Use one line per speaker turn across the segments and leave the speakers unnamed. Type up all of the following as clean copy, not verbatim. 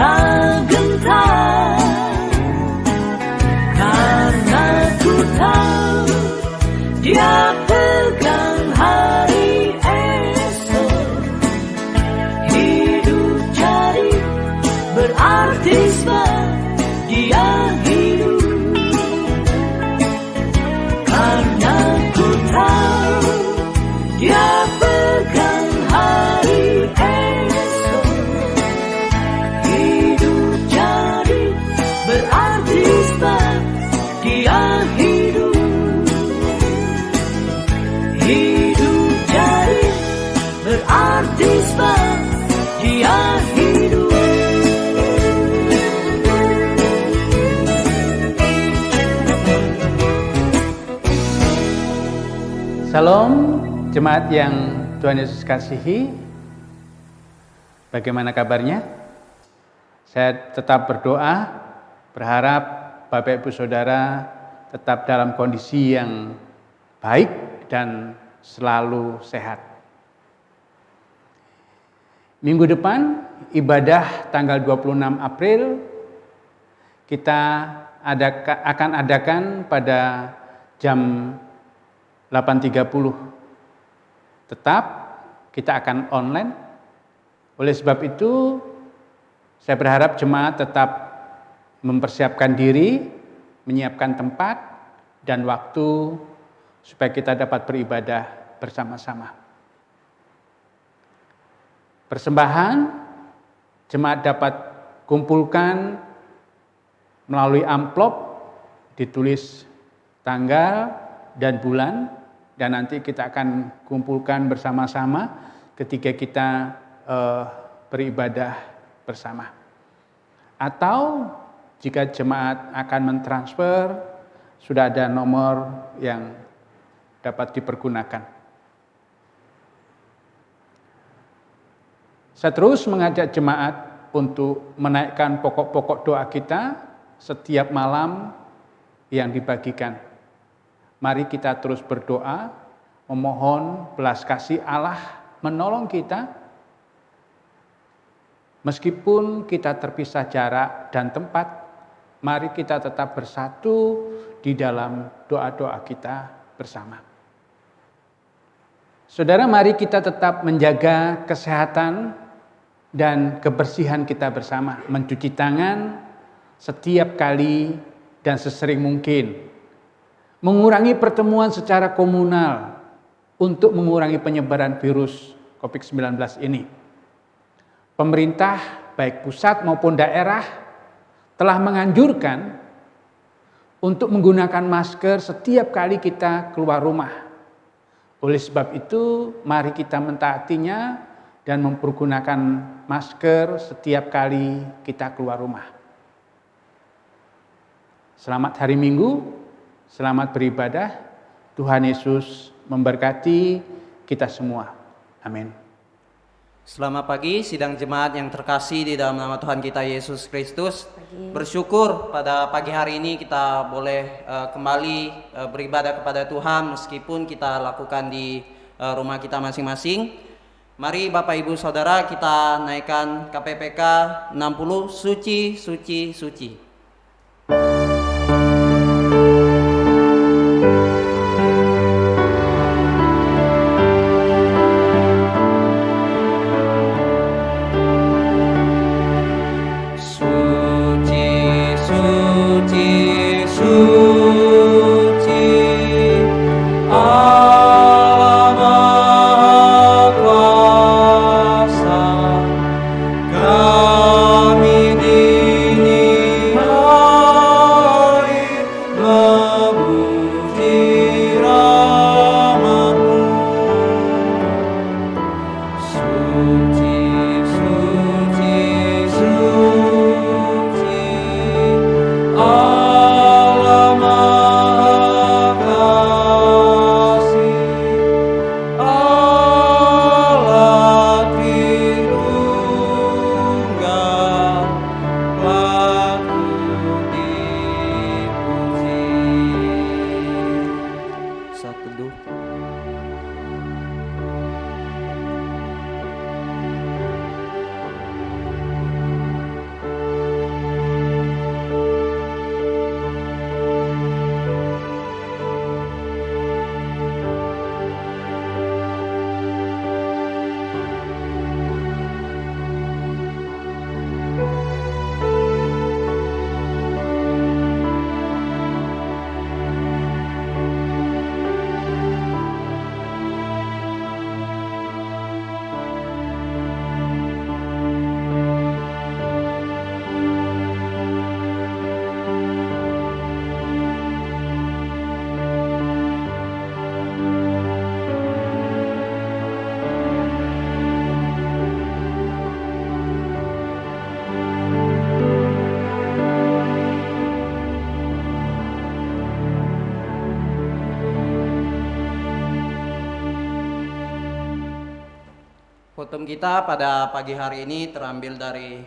tak gentar, karena ku tahu Dia pegang hari esok. Hidup jadi berarti sebab Dia hidup, karena ku tahu Dia pegang hari esok. Hidup jadi berarti sebab Dia hidup. Hidup jadi berarti sebab Dia hidup.
Shalom, jemaat yang Tuhan Yesus kasihi. Bagaimana kabarnya? Saya tetap berdoa, berharap Bapak Ibu Saudara tetap dalam kondisi yang baik dan selalu sehat. Minggu depan, ibadah tanggal 26 April, kita akan adakan pada jam 8.30. Tetap kita akan online. Oleh sebab itu, saya berharap jemaat tetap mempersiapkan diri, menyiapkan tempat dan waktu supaya kita dapat beribadah bersama-sama. Persembahan jemaat dapat kumpulkan melalui amplop, ditulis tanggal dan bulan, dan nanti kita akan kumpulkan bersama-sama ketika kita beribadah bersama. Atau jika jemaat akan mentransfer, sudah ada nomor yang dapat dipergunakan. Saya terus mengajak jemaat untuk menaikkan pokok-pokok doa kita setiap malam yang dibagikan. Mari kita terus berdoa, memohon belas kasih Allah menolong kita. Meskipun kita terpisah jarak dan tempat, mari kita tetap bersatu di dalam doa-doa kita bersama. Saudara, mari kita tetap menjaga kesehatan dan kebersihan kita bersama. Mencuci tangan setiap kali dan sesering mungkin. Mengurangi pertemuan secara komunal untuk mengurangi penyebaran virus COVID-19 ini. Pemerintah, baik pusat maupun daerah, telah menganjurkan untuk menggunakan masker setiap kali kita keluar rumah. Oleh sebab itu, mari kita mentaatinya dan mempergunakan masker setiap kali kita keluar rumah. Selamat hari Minggu. Selamat beribadah. Tuhan Yesus memberkati kita semua. Amin.
Selamat pagi sidang jemaat yang terkasih di dalam nama Tuhan kita Yesus Kristus. Bersyukur pada pagi hari ini kita boleh kembali beribadah kepada Tuhan meskipun kita lakukan di rumah kita masing-masing. Mari Bapak Ibu Saudara kita naikkan KPPK 60 Suci Suci Suci.
Kami dinilai
Kultum kita pada pagi hari ini terambil dari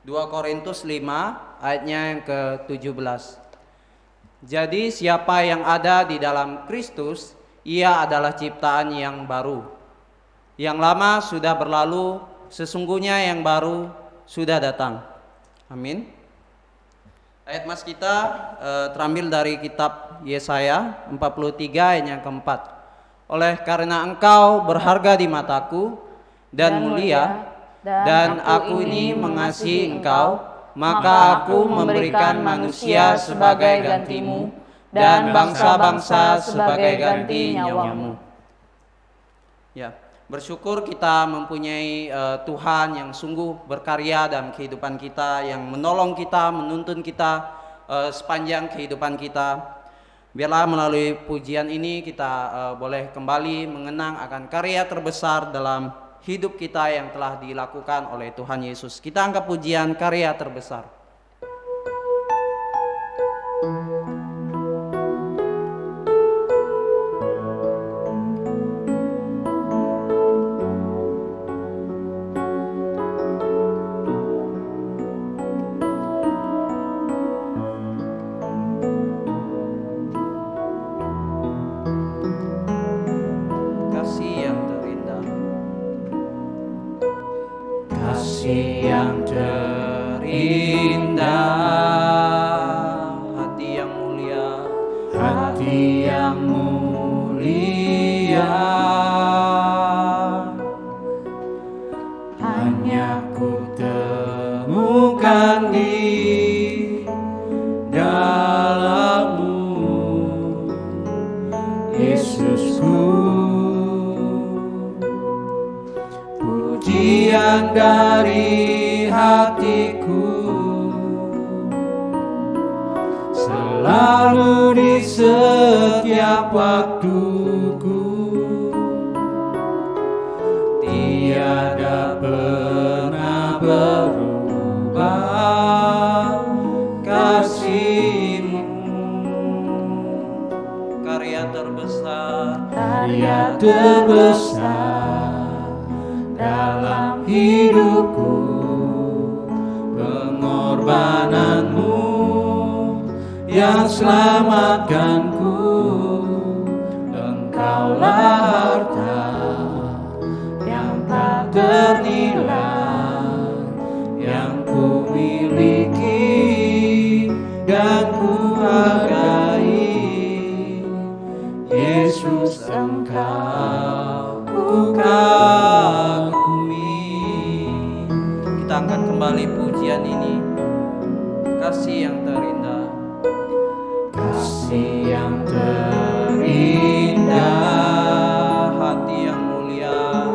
2 Korintus 5 ayatnya yang ke-17. Jadi siapa yang ada di dalam Kristus, ia adalah ciptaan yang baru. Yang lama sudah berlalu, sesungguhnya yang baru sudah datang. Amin. Ayat mas kita terambil dari kitab Yesaya 43 ayat yang keempat. Oleh karena engkau berharga di mataku dan mulia, dan aku ini mengasihi engkau, maka aku memberikan manusia sebagai gantimu, dan bangsa-bangsa sebagai ganti nyawamu. Ya, bersyukur kita mempunyai Tuhan yang sungguh berkarya dalam kehidupan kita, yang menolong kita, menuntun kita sepanjang kehidupan kita. Biarlah melalui pujian ini kita boleh kembali mengenang akan karya terbesar dalam hidup kita yang telah dilakukan oleh Tuhan Yesus. Kita angkat pujian karya terbesar. Yang terindah, hati yang mulia, hati yang mulia, hanya ku temukan di dalam-Mu, Yesusku. Pujian dari hatiku selalu di setiap waktuku, tiada pernah berubah kasih-Mu. Karya terbesar dalam hidupku, pengorbanan-Mu yang selamatkanku. Engkaulah harta yang tak ternilai yang ku miliki dan ku hargai. Yesus, Engkau ku Kita angkat kembali pujian ini. Kasih yang terindah, kasih yang terindah, hati yang mulia,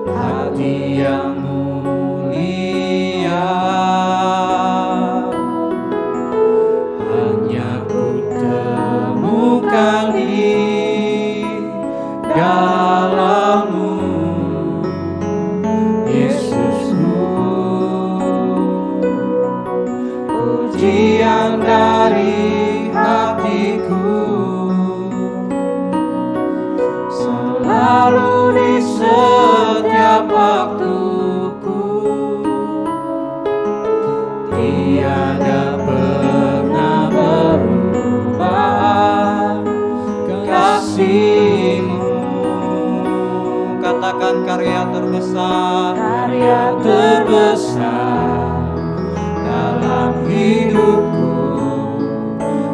hati yang mulia, hanya ku temukan di dalam-Mu, pujian dari hatiku selalu di setiap waktuku, tiada pernah berubah kasih-Mu. Katakan karya terbesar dalam hidupku,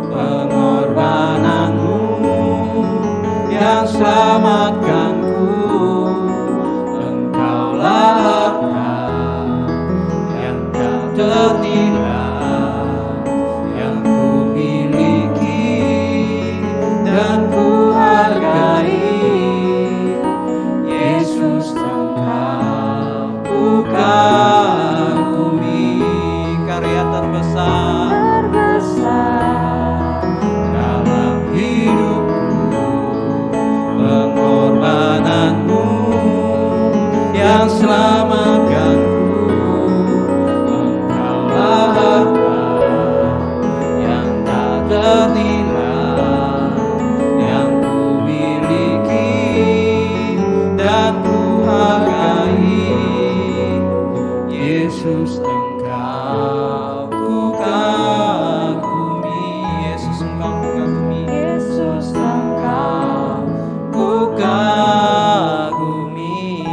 pengorbanan-Mu yang selamatkanku. Engkaulah harta yang tak ternilai yang ku miliki dan ku hargai. Yesus, Engkau bukan karya terbesar dalam hidupku, pengorbanan-Mu yang selamatkanku. Engkaulah harta yang tak ternilai yang ku miliki dan ku hargai. Ku kagumi, Yesus engkau ku kagumi, Yesus engkau ku kagumi.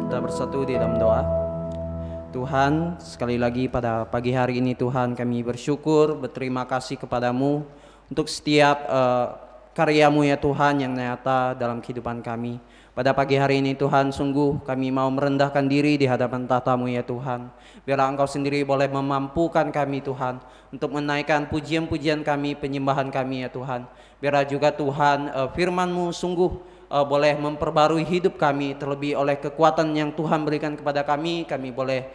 Kita bersatu di dalam doa. Tuhan, sekali lagi pada pagi hari ini Tuhan kami bersyukur, berterima kasih kepadamu untuk setiap karyamu ya Tuhan yang nyata dalam kehidupan kami. Pada pagi hari ini Tuhan, sungguh kami mau merendahkan diri di hadapan tahta-Mu ya Tuhan. Biarlah Engkau sendiri boleh memampukan kami Tuhan untuk menaikkan pujian-pujian kami, penyembahan kami ya Tuhan. Biarlah juga Tuhan firman-Mu sungguh boleh memperbarui hidup kami, terlebih oleh kekuatan yang Tuhan berikan kepada kami boleh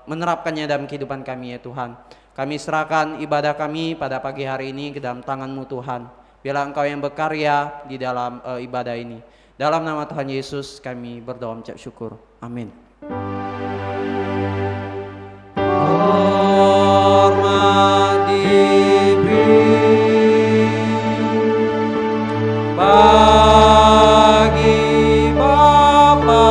menerapkannya dalam kehidupan kami ya Tuhan. Kami serahkan ibadah kami pada pagi hari ini ke dalam tangan-Mu Tuhan. Biarlah Engkau yang berkarya di dalam ibadah ini. Dalam nama Tuhan Yesus kami berdoa mengucap syukur. Amin. Hormat diberi bagi Bapa,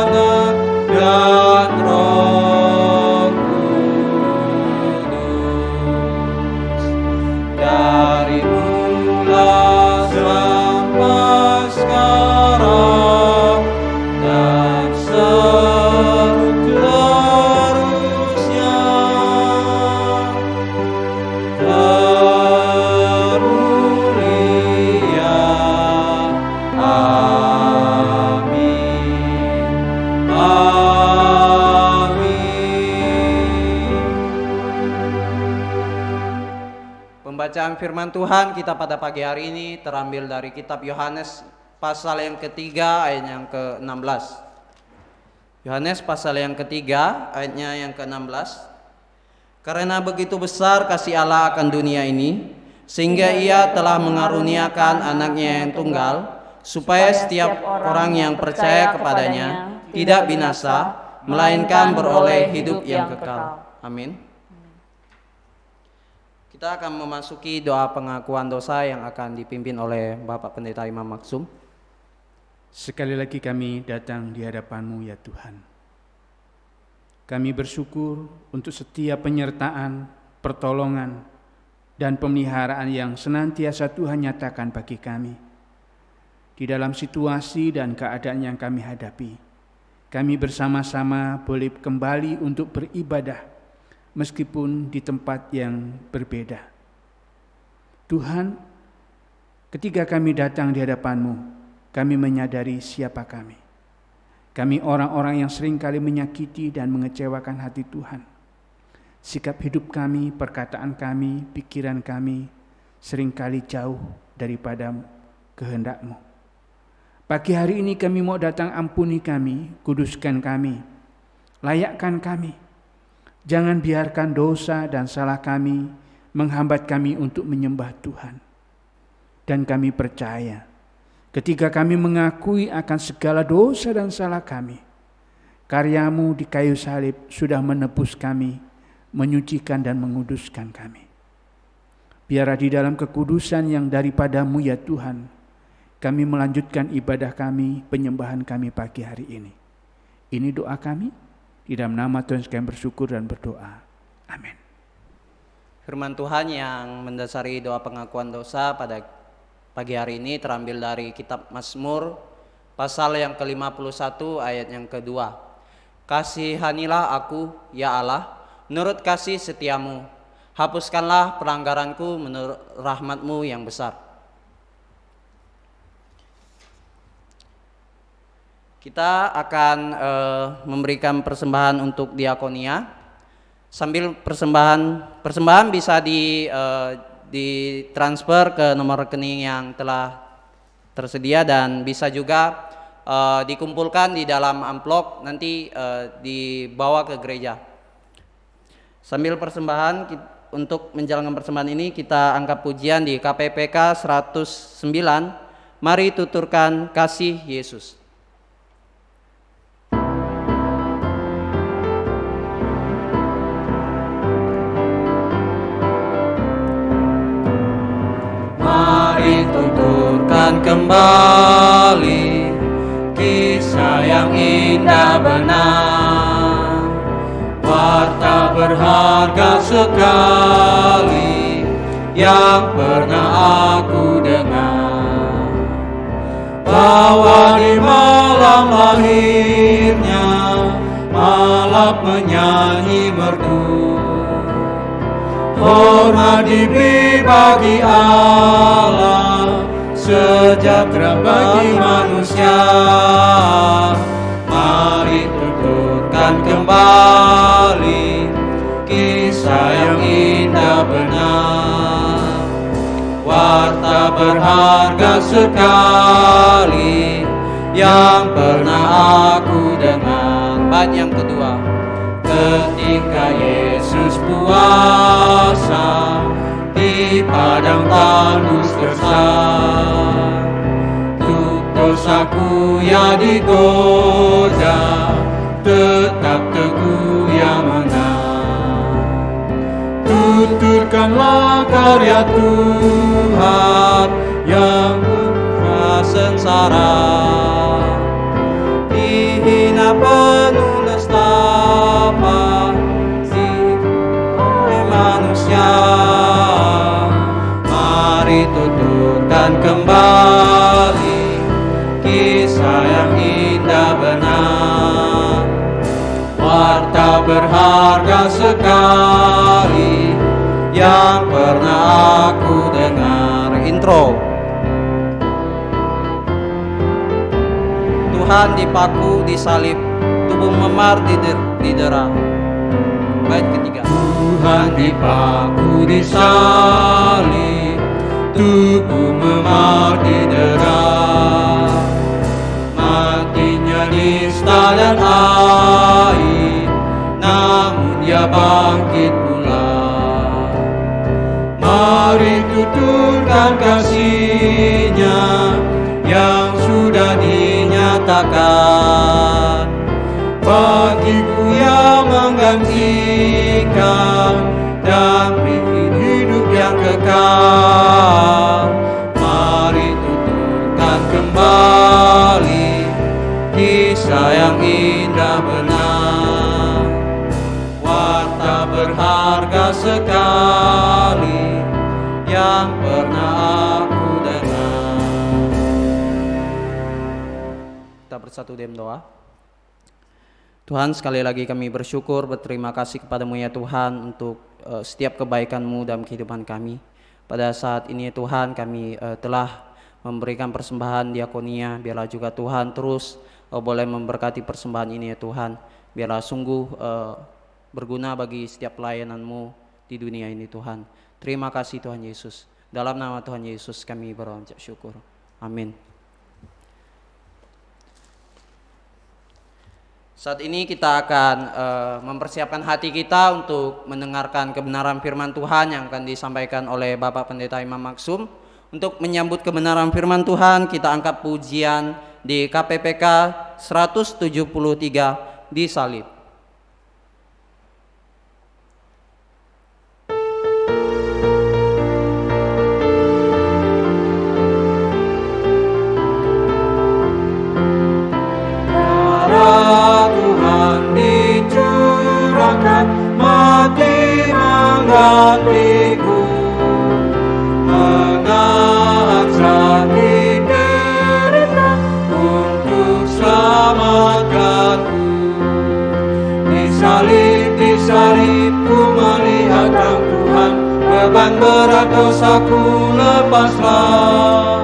Anak, dan Roh Kudus, dari mula sampai sekarang dan seterusnya. Terulia, amin, amin. Pembacaan firman Tuhan kita pada pagi hari ini terambil dari kitab Yohanes pasal yang ketiga ayat yang ke-16. Yohanes pasal yang ketiga ayatnya yang ke-16. Karena begitu besar kasih Allah akan dunia ini, sehingga Ia telah mengaruniakan anaknya yang tunggal, supaya setiap orang yang percaya kepadanya tidak binasa, melainkan beroleh hidup yang kekal. Amin. Kita akan memasuki doa pengakuan dosa yang akan dipimpin oleh Bapak Pendeta Imam Maksum.
Sekali lagi kami datang di hadapan-Mu ya Tuhan. Kami bersyukur untuk setiap penyertaan, pertolongan, dan pemeliharaan yang senantiasa Tuhan nyatakan bagi kami. Di dalam situasi dan keadaan yang kami hadapi, kami bersama-sama boleh kembali untuk beribadah, meskipun di tempat yang berbeda. Tuhan, ketika kami datang di hadapan-Mu, kami menyadari siapa kami. Kami orang-orang yang seringkali menyakiti dan mengecewakan hati Tuhan. Sikap hidup kami, perkataan kami, pikiran kami seringkali jauh daripada kehendak-Mu. Pagi hari ini kami mau datang, ampuni kami, kuduskan kami, layakkan kami. Jangan biarkan dosa dan salah kami menghambat kami untuk menyembah Tuhan. Dan kami percaya, ketika kami mengakui akan segala dosa dan salah kami, karya-Mu di kayu salib sudah menebus kami, menyucikan dan menguduskan kami. Biarlah di dalam kekudusan yang daripada-Mu ya Tuhan, kami melanjutkan ibadah kami, penyembahan kami pagi hari ini. Ini doa kami, di dalam nama Tuhan kami bersyukur dan berdoa. Amin.
Firman Tuhan yang mendasari doa pengakuan dosa pada pagi hari ini terambil dari kitab Mazmur pasal yang ke-51 ayat yang kedua. Kasihanilah aku ya Allah, menurut kasih setiamu, hapuskanlah pelanggaranku menurut rahmat-Mu yang besar. Kita akan memberikan persembahan untuk diakonia. Sambil persembahan bisa ditransfer ke nomor rekening yang telah tersedia dan bisa juga dikumpulkan di dalam amplop nanti dibawa ke gereja. Sambil persembahan, untuk menjalankan persembahan ini kita angkat pujian di KPPK 109. Mari tuturkan kasih Yesus. Mari tuturkan kembali kisah yang indah benar. Warta berharga sekali yang pernah aku dengar, bahwa di malam lahirnya malap menyanyi merdu. Hormat diberi bagi Allah, sejahtera bagi manusia. Mari tuturkan kembali kisah yang indah benar. Warta berharga sekali yang pernah aku dengar. Bait yang kedua. Ketika Yesus puasa di padang tandus gersang, untuk dosaku ya digoda, tetap teguh yang menang. Tuturkanlah karya Tuhan yang pernah sengsara, dihina penuh nestapa oleh manusia. Mari tuturkan kembali kisah yang indah benar. Warta berharga sekali yang pernah aku dengar. Intro. Tuhan dipaku, disalib, tubuh memar, didera. Bait ketiga. Tuhan dipaku, disalib, tubuh memar, didera. Matinya nista dan air, namun dia bangkit pula. Mari tuturkan kasih-Nya yang sudah dinyatakan, bagiku yang menggantikan dan bikin hidup yang kekal. Mari tuturkan kembali kisah yang indah benar. Warta berharga sekali yang pernah aku dengar. Kita bersatu dalam doa. Tuhan, sekali lagi kami bersyukur, berterima kasih kepadamu ya Tuhan untuk setiap kebaikan-Mu dalam kehidupan kami. Pada saat ini ya Tuhan, kami telah memberikan persembahan diakonia. Biarlah juga Tuhan terus boleh memberkati persembahan ini ya Tuhan. Biarlah sungguh berguna bagi setiap pelayanan-Mu di dunia ini Tuhan. Terima kasih Tuhan Yesus. Dalam nama Tuhan Yesus kami berucap syukur. Amin. Saat ini kita akan mempersiapkan hati kita untuk mendengarkan kebenaran firman Tuhan yang akan disampaikan oleh Bapak Pendeta Imam Maksum. Untuk menyambut kebenaran firman Tuhan, kita angkat pujian di KPPK 173 di salib.
Mati menggantiku, menahan sakit derita untuk selamatkanku. Disalib ku melihat Sang Tuhan, beban berat dosaku lepaslah.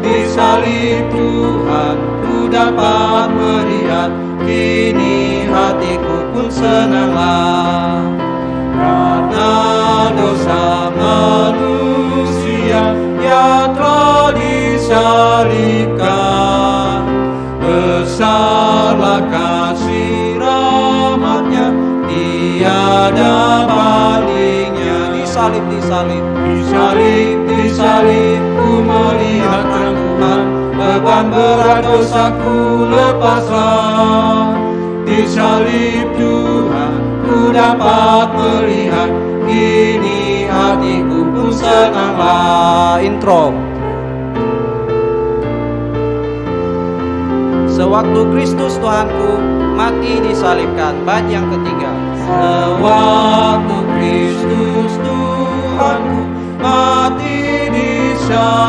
Disalib Tuhan ku dapat melihat, kini hatiku pun senanglah. Karena dosa manusia yang telah disalibkan, besarlah kasih rahmat-Nya, tiada bandingnya. Disalib ku melihat Sang Tuhan, beban berat dosaku lepaslah. Disalib Tuhan ku dapat melihat, kini hatiku pun senanglah.
Intro. Sewaktu Kristus Tuhanku mati disalibkan. Bait yang ketiga.
Sewaktu Kristus Tuhanku mati disalibkan,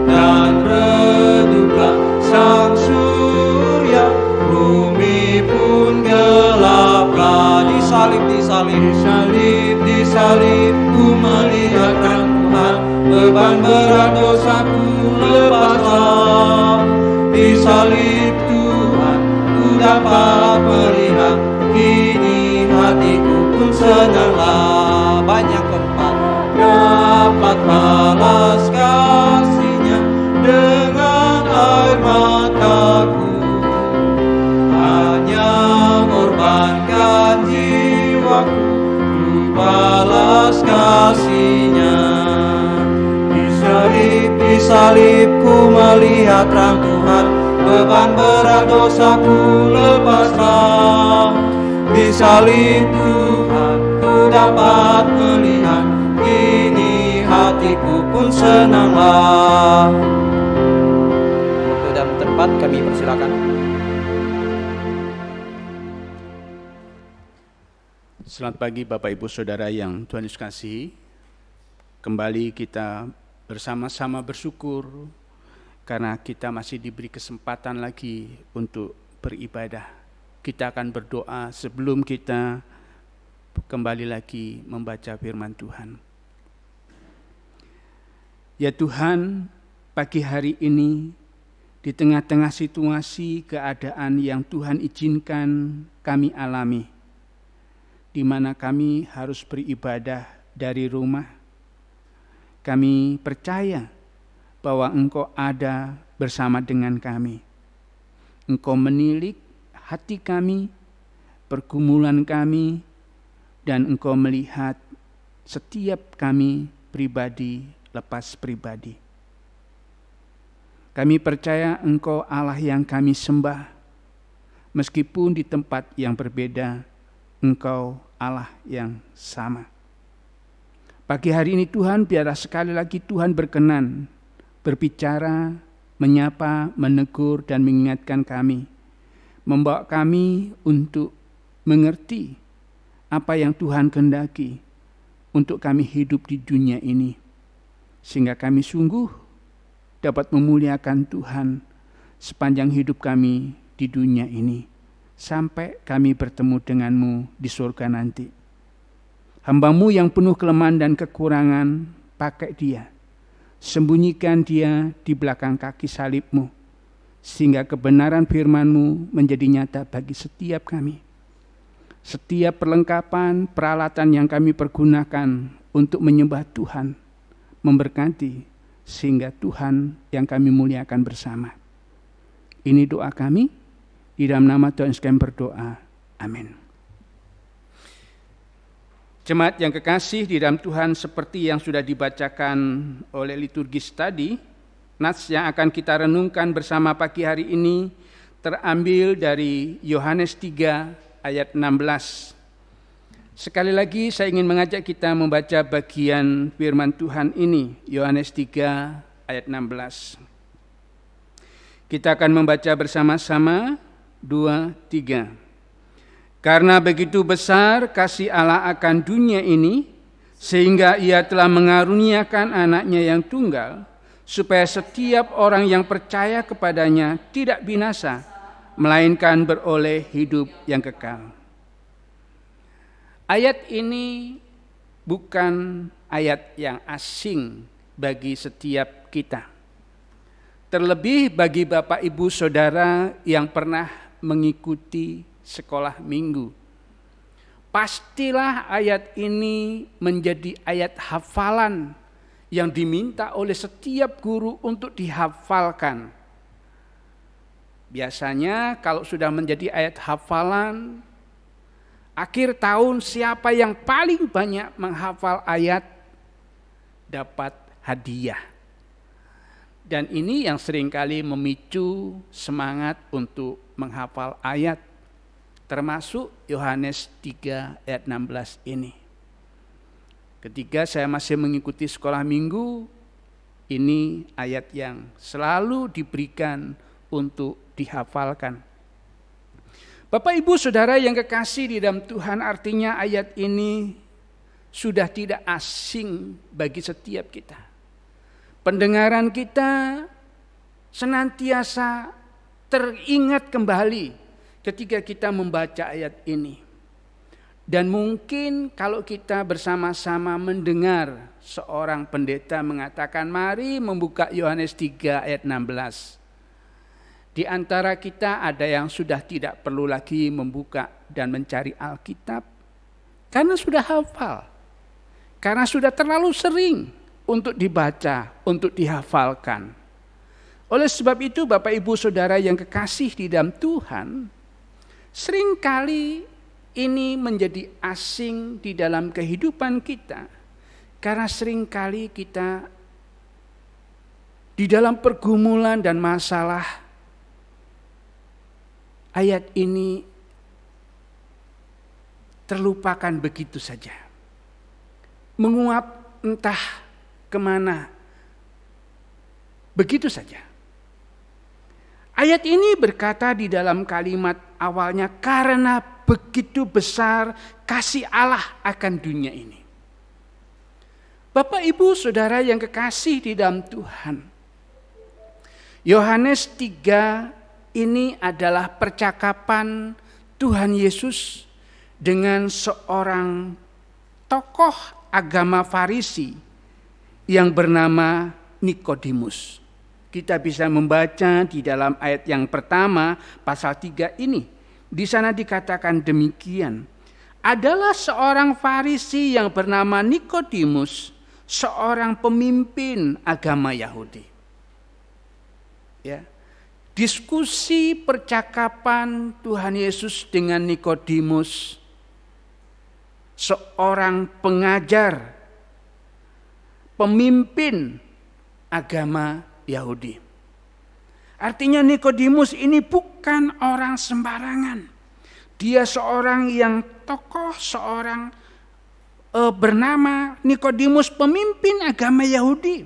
dan reduplah sang surya, bumi pun gelaplah. Disalib, ku melihat Tuhan, beban berat dosaku lepaslah. Disalib Tuhan, ku dapat melihat, kini hatiku pun senanglah.
Banyak keempat.
Dapat balas kasih-Nya dengan air mataku, hanya korbankan jiwaku, ku balas kasih-Nya. Disalib, ku melihat terang Tuhan, beban berat dosaku lepaslah. Disalib Tuhan, ku dapat melihat, kini hatiku pun senanglah.
Waktu dan tempat kami persilakan.
Selamat pagi Bapak Ibu Saudara yang Tuhan Yesus kasihi. Kembali kita bersama-sama bersyukur karena kita masih diberi kesempatan lagi untuk beribadah. Kita akan berdoa sebelum kita kembali lagi membaca firman Tuhan. Ya Tuhan, pagi hari ini di tengah-tengah situasi keadaan yang Tuhan izinkan kami alami, di mana kami harus beribadah dari rumah, kami percaya bahwa Engkau ada bersama dengan kami. Engkau menilik hati kami, pergumulan kami, dan Engkau melihat setiap kami pribadi lepas pribadi. Kami percaya Engkau Allah yang kami sembah, meskipun di tempat yang berbeda, Engkau Allah yang sama. Pagi hari ini Tuhan, biarlah sekali lagi Tuhan berkenan berbicara, menyapa, menegur, dan mengingatkan kami, membawa kami untuk mengerti apa yang Tuhan kehendaki untuk kami hidup di dunia ini, sehingga kami sungguh dapat memuliakan Tuhan sepanjang hidup kami di dunia ini, sampai kami bertemu denganmu di surga nanti. Hamba-Mu yang penuh kelemahan dan kekurangan, pakai dia, sembunyikan dia di belakang kaki salib-Mu, sehingga kebenaran firman-Mu menjadi nyata bagi setiap kami. Setiap perlengkapan, peralatan yang kami pergunakan untuk menyembah Tuhan, memberkati, sehingga Tuhan yang kami muliakan bersama. Ini doa kami, di dalam nama Tuhan Yesus kami berdoa. Amin. Jemaat yang kekasih di dalam Tuhan, seperti yang sudah dibacakan oleh liturgis tadi, nats yang akan kita renungkan bersama pagi hari ini terambil dari Yohanes 3 ayat 16. Sekali lagi saya ingin mengajak kita membaca bagian firman Tuhan ini, Yohanes 3 ayat 16. Kita akan membaca bersama-sama, 2, 3. Karena begitu besar kasih Allah akan dunia ini, sehingga Ia telah mengaruniakan anaknya yang tunggal, supaya setiap orang yang percaya kepadanya tidak binasa, melainkan beroleh hidup yang kekal. Ayat ini bukan ayat yang asing bagi setiap kita. Terlebih bagi Bapak Ibu Saudara yang pernah mengikuti sekolah minggu. Pastilah ayat ini menjadi ayat hafalan yang diminta oleh setiap guru untuk dihafalkan. Biasanya kalau sudah menjadi ayat hafalan, akhir tahun siapa yang paling banyak menghafal ayat dapat hadiah. Dan ini yang seringkali memicu semangat untuk menghafal ayat, termasuk Yohanes 3 ayat 16 ini. Ketika saya masih mengikuti sekolah minggu, ini ayat yang selalu diberikan untuk dihafalkan. Bapak Ibu Saudara yang kekasih di dalam Tuhan, artinya ayat ini sudah tidak asing bagi setiap kita. Pendengaran kita senantiasa teringat kembali ketika kita membaca ayat ini. Dan mungkin kalau kita bersama-sama mendengar seorang pendeta mengatakan, mari membuka Yohanes 3 ayat 16. Di antara kita ada yang sudah tidak perlu lagi membuka dan mencari Alkitab karena sudah hafal. Karena sudah terlalu sering untuk dibaca, untuk dihafalkan. Oleh sebab itu Bapak Ibu Saudara yang kekasih di dalam Tuhan, seringkali ini menjadi asing di dalam kehidupan kita. Karena seringkali kita di dalam pergumulan dan masalah, ayat ini terlupakan begitu saja. Menguap entah kemana. Begitu saja. Ayat ini berkata di dalam kalimat awalnya, karena begitu besar kasih Allah akan dunia ini. Bapak Ibu Saudara yang kekasih di dalam Tuhan, Yohanes 3 ini adalah percakapan Tuhan Yesus dengan seorang tokoh agama Farisi yang bernama Nikodemus. Kita bisa membaca di dalam ayat yang pertama pasal 3 ini. Di sana dikatakan demikian. Adalah seorang Farisi yang bernama Nikodemus, seorang pemimpin agama Yahudi. Ya. Diskusi percakapan Tuhan Yesus dengan Nikodemus, seorang pengajar, pemimpin agama Yahudi. Artinya Nikodemus ini bukan orang sembarangan. Dia seorang yang tokoh, seorang bernama Nikodemus, pemimpin agama Yahudi.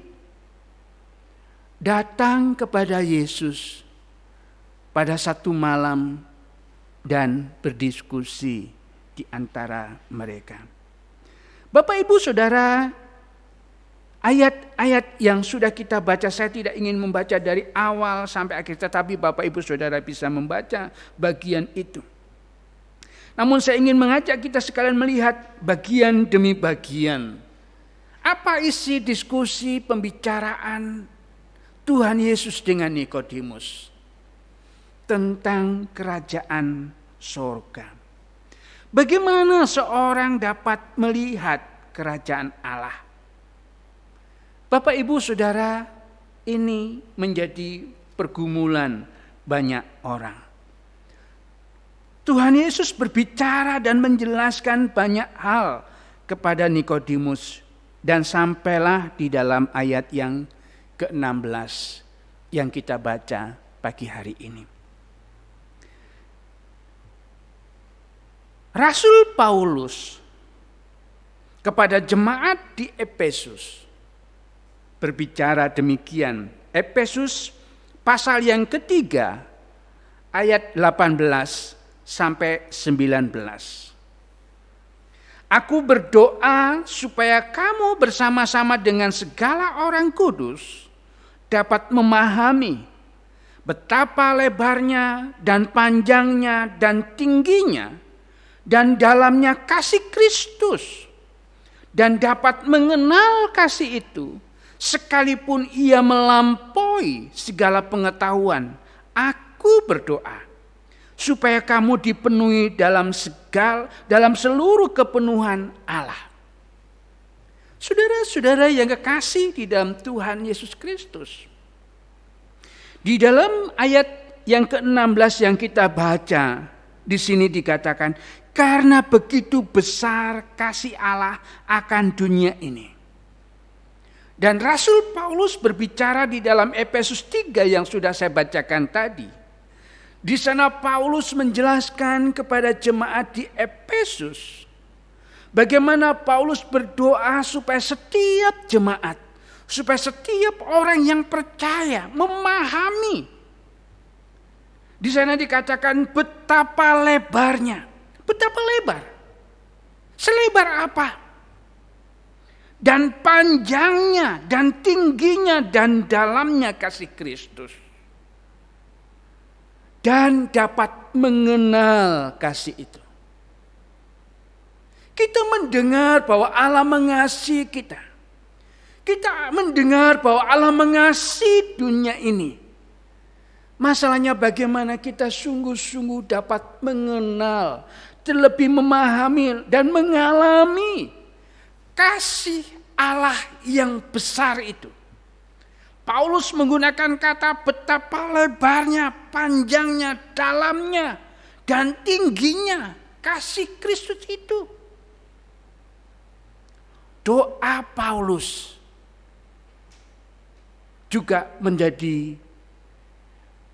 Datang kepada Yesus pada satu malam dan berdiskusi di antara mereka. Bapak Ibu Saudara, ayat-ayat yang sudah kita baca, saya tidak ingin membaca dari awal sampai akhir, tetapi Bapak Ibu Saudara bisa membaca bagian itu. Namun saya ingin mengajak kita sekalian melihat bagian demi bagian. Apa isi diskusi pembicaraan Tuhan Yesus dengan Nikodemus tentang kerajaan sorga. Bagaimana seorang dapat melihat kerajaan Allah? Bapak Ibu Saudara, ini menjadi pergumulan banyak orang. Tuhan Yesus berbicara dan menjelaskan banyak hal kepada Nikodemus, dan sampailah di dalam ayat yang ke-16 yang kita baca pagi hari ini. Rasul Paulus kepada jemaat di Efesus berbicara demikian. Efesus pasal yang ketiga ayat 18 sampai 19. Aku berdoa supaya kamu bersama-sama dengan segala orang kudus dapat memahami betapa lebarnya dan panjangnya dan tingginya dan dalamnya kasih Kristus, dan dapat mengenal kasih itu sekalipun ia melampaui segala pengetahuan. Aku berdoa supaya kamu dipenuhi dalam seluruh kepenuhan Allah. Saudara-saudara yang kekasih di dalam Tuhan Yesus Kristus, di dalam ayat yang ke-16 yang kita baca, di sini dikatakan, karena begitu besar kasih Allah akan dunia ini. Dan Rasul Paulus berbicara di dalam Efesus 3 yang sudah saya bacakan tadi. Di sana Paulus menjelaskan kepada jemaat di Efesus bagaimana Paulus berdoa supaya setiap jemaat, supaya setiap orang yang percaya memahami Di sana dikatakan betapa lebarnya. Betapa lebar. Selebar apa? Dan panjangnya, dan tingginya, dan dalamnya kasih Kristus. Dan dapat mengenal kasih itu. Kita mendengar bahwa Allah mengasihi kita. Kita mendengar bahwa Allah mengasihi dunia ini. Masalahnya bagaimana kita sungguh-sungguh dapat mengenal, terlebih memahami dan mengalami kasih Allah yang besar itu. Paulus menggunakan kata betapa lebarnya, panjangnya, dalamnya, dan tingginya kasih Kristus itu. Doa Paulus juga menjadi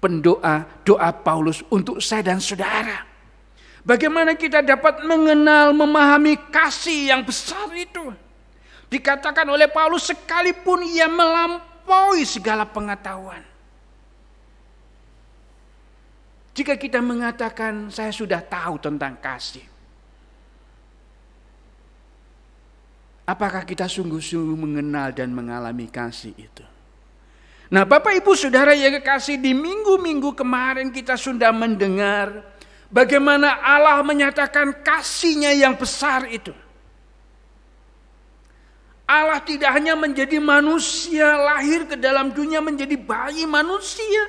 doa Paulus untuk saya dan saudara. Bagaimana kita dapat mengenal, memahami kasih yang besar itu. Dikatakan oleh Paulus sekalipun ia melampaui segala pengetahuan. Jika kita mengatakan saya sudah tahu tentang kasih, apakah kita sungguh-sungguh mengenal dan mengalami kasih itu? Nah, Bapak Ibu Saudara yang kekasih, di minggu-minggu kemarin kita sudah mendengar bagaimana Allah menyatakan kasih-Nya yang besar itu. Allah tidak hanya menjadi manusia, lahir ke dalam dunia menjadi bayi manusia.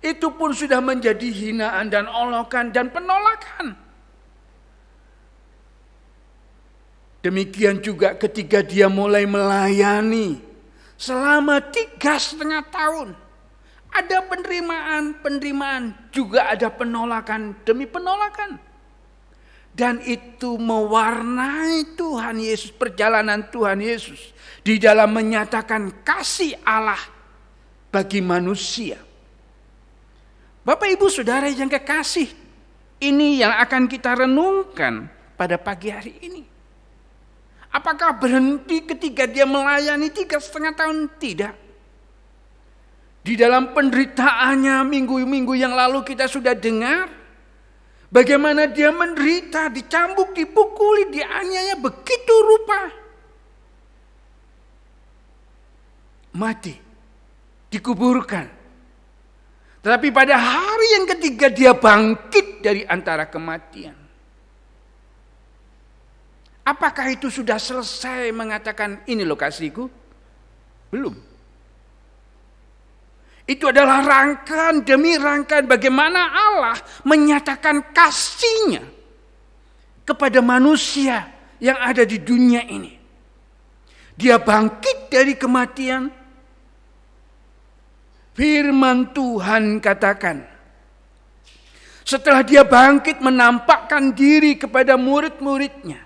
Itu pun sudah menjadi hinaan dan olokan dan penolakan. Demikian juga ketika dia mulai melayani selama 3,5 tahun. Ada penerimaan, juga ada penolakan demi penolakan. Dan itu mewarnai Tuhan Yesus, perjalanan Tuhan Yesus di dalam menyatakan kasih Allah bagi manusia. Bapak Ibu Saudara yang kekasih, ini yang akan kita renungkan pada pagi hari ini. Apakah berhenti ketika dia melayani 3,5 tahun? Tidak. Di dalam penderitaannya minggu-minggu yang lalu kita sudah dengar bagaimana dia menderita, dicambuk, dipukuli, dianiaya begitu rupa. Mati, dikuburkan. Tetapi pada hari yang ketiga dia bangkit dari antara kematian. Apakah itu sudah selesai mengatakan ini loh kasihku? Belum. Itu adalah rangkaian demi rangkaian bagaimana Allah menyatakan kasih-Nya kepada manusia yang ada di dunia ini. Dia bangkit dari kematian. Firman Tuhan katakan, setelah dia bangkit menampakkan diri kepada murid-muridnya,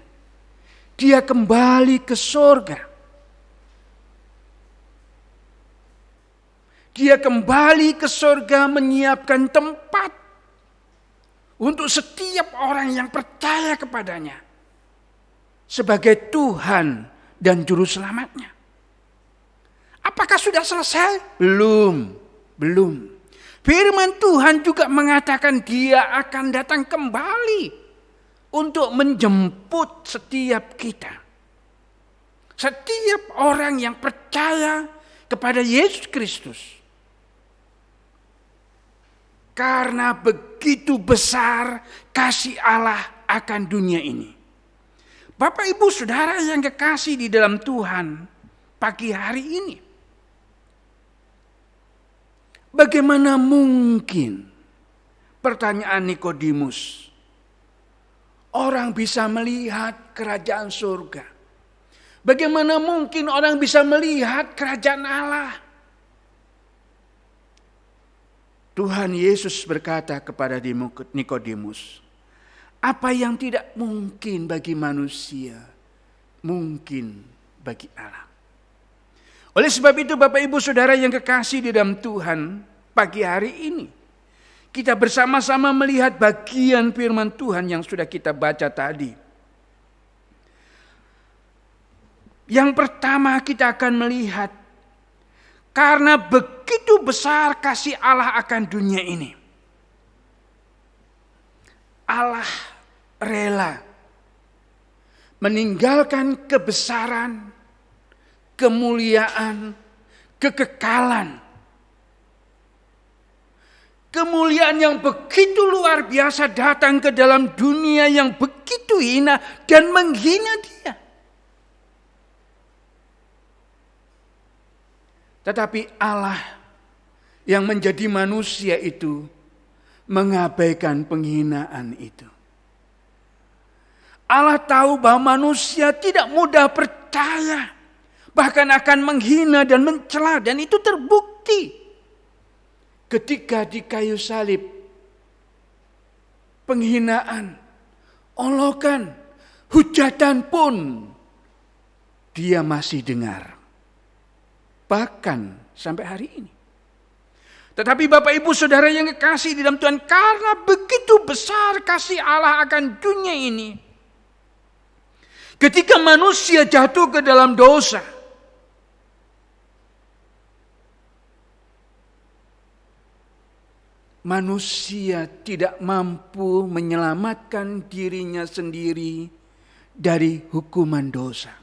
dia kembali ke surga. Dia kembali ke surga menyiapkan tempat untuk setiap orang yang percaya kepadanya sebagai Tuhan dan Juru Selamatnya. Apakah sudah selesai? Belum. Firman Tuhan juga mengatakan dia akan datang kembali untuk menjemput setiap kita. Setiap orang yang percaya kepada Yesus Kristus. Karena begitu besar kasih Allah akan dunia ini. Bapak Ibu Saudara yang kekasih di dalam Tuhan pagi hari ini. Bagaimana mungkin, pertanyaan Nikodemus, orang bisa melihat kerajaan surga? Bagaimana mungkin orang bisa melihat kerajaan Allah? Tuhan Yesus berkata kepada Nikodemus, apa yang tidak mungkin bagi manusia, mungkin bagi Allah. Oleh sebab itu Bapak Ibu Saudara yang kekasih di dalam Tuhan, pagi hari ini kita bersama-sama melihat bagian firman Tuhan yang sudah kita baca tadi. Yang pertama kita akan melihat, karena begitu besar kasih Allah akan dunia ini. Allah rela meninggalkan kebesaran, kemuliaan, kekekalan. Kemuliaan yang begitu luar biasa datang ke dalam dunia yang begitu hina dan menghina dia. Tetapi Allah yang menjadi manusia itu mengabaikan penghinaan itu. Allah tahu bahwa manusia tidak mudah percaya, bahkan akan menghina dan mencela, dan itu terbukti ketika di kayu salib. Penghinaan, olokan, hujatan pun dia masih dengar. Bahkan sampai hari ini. Tetapi Bapak Ibu Saudara yang kekasih di dalam Tuhan, karena begitu besar kasih Allah akan dunia ini, ketika manusia jatuh ke dalam dosa, manusia tidak mampu menyelamatkan dirinya sendiri dari hukuman dosa.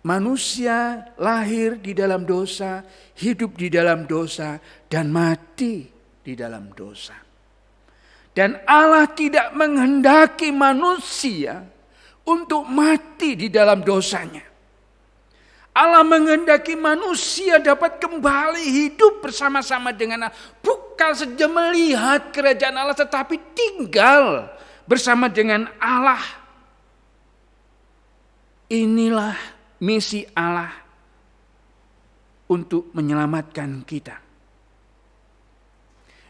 Manusia lahir di dalam dosa, hidup di dalam dosa, dan mati di dalam dosa. Dan Allah tidak menghendaki manusia untuk mati di dalam dosanya. Allah menghendaki manusia dapat kembali hidup bersama-sama dengan Allah. Bukan saja melihat kerajaan Allah, tetapi tinggal bersama dengan Allah. Inilah misi Allah untuk menyelamatkan kita.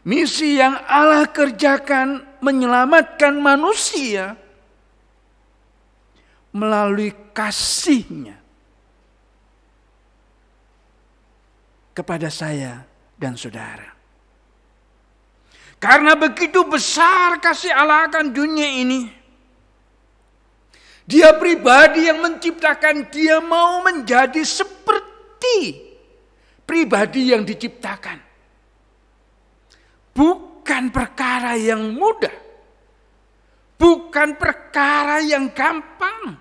Misi yang Allah kerjakan menyelamatkan manusia melalui kasih-Nya kepada saya dan saudara. Karena begitu besar kasih Allah akan dunia ini, Dia pribadi yang menciptakan, Dia mau menjadi seperti pribadi yang diciptakan. Bukan perkara yang mudah. Bukan perkara yang gampang.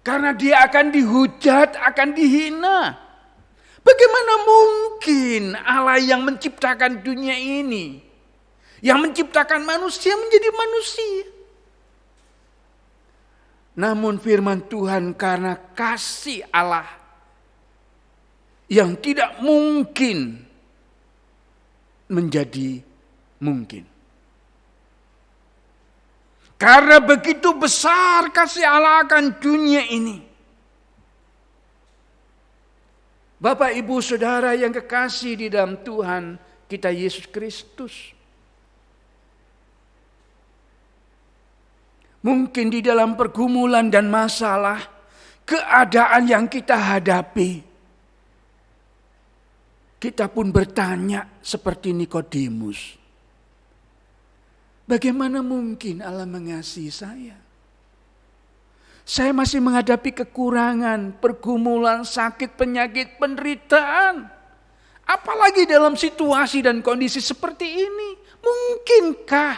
Karena dia akan dihujat, akan dihina. Bagaimana mungkin Allah yang menciptakan dunia ini, yang menciptakan manusia menjadi manusia? Namun firman Tuhan karena kasih Allah yang tidak mungkin menjadi mungkin. Karena begitu besar kasih Allah akan dunia ini. Bapak, Ibu, Saudara yang kekasih di dalam Tuhan kita Yesus Kristus. Mungkin di dalam pergumulan dan masalah, keadaan yang kita hadapi, kita pun bertanya seperti Nikodemus. Bagaimana mungkin Allah mengasihi saya? Saya masih menghadapi kekurangan, pergumulan, sakit, penyakit, penderitaan. Apalagi dalam situasi dan kondisi seperti ini. Mungkinkah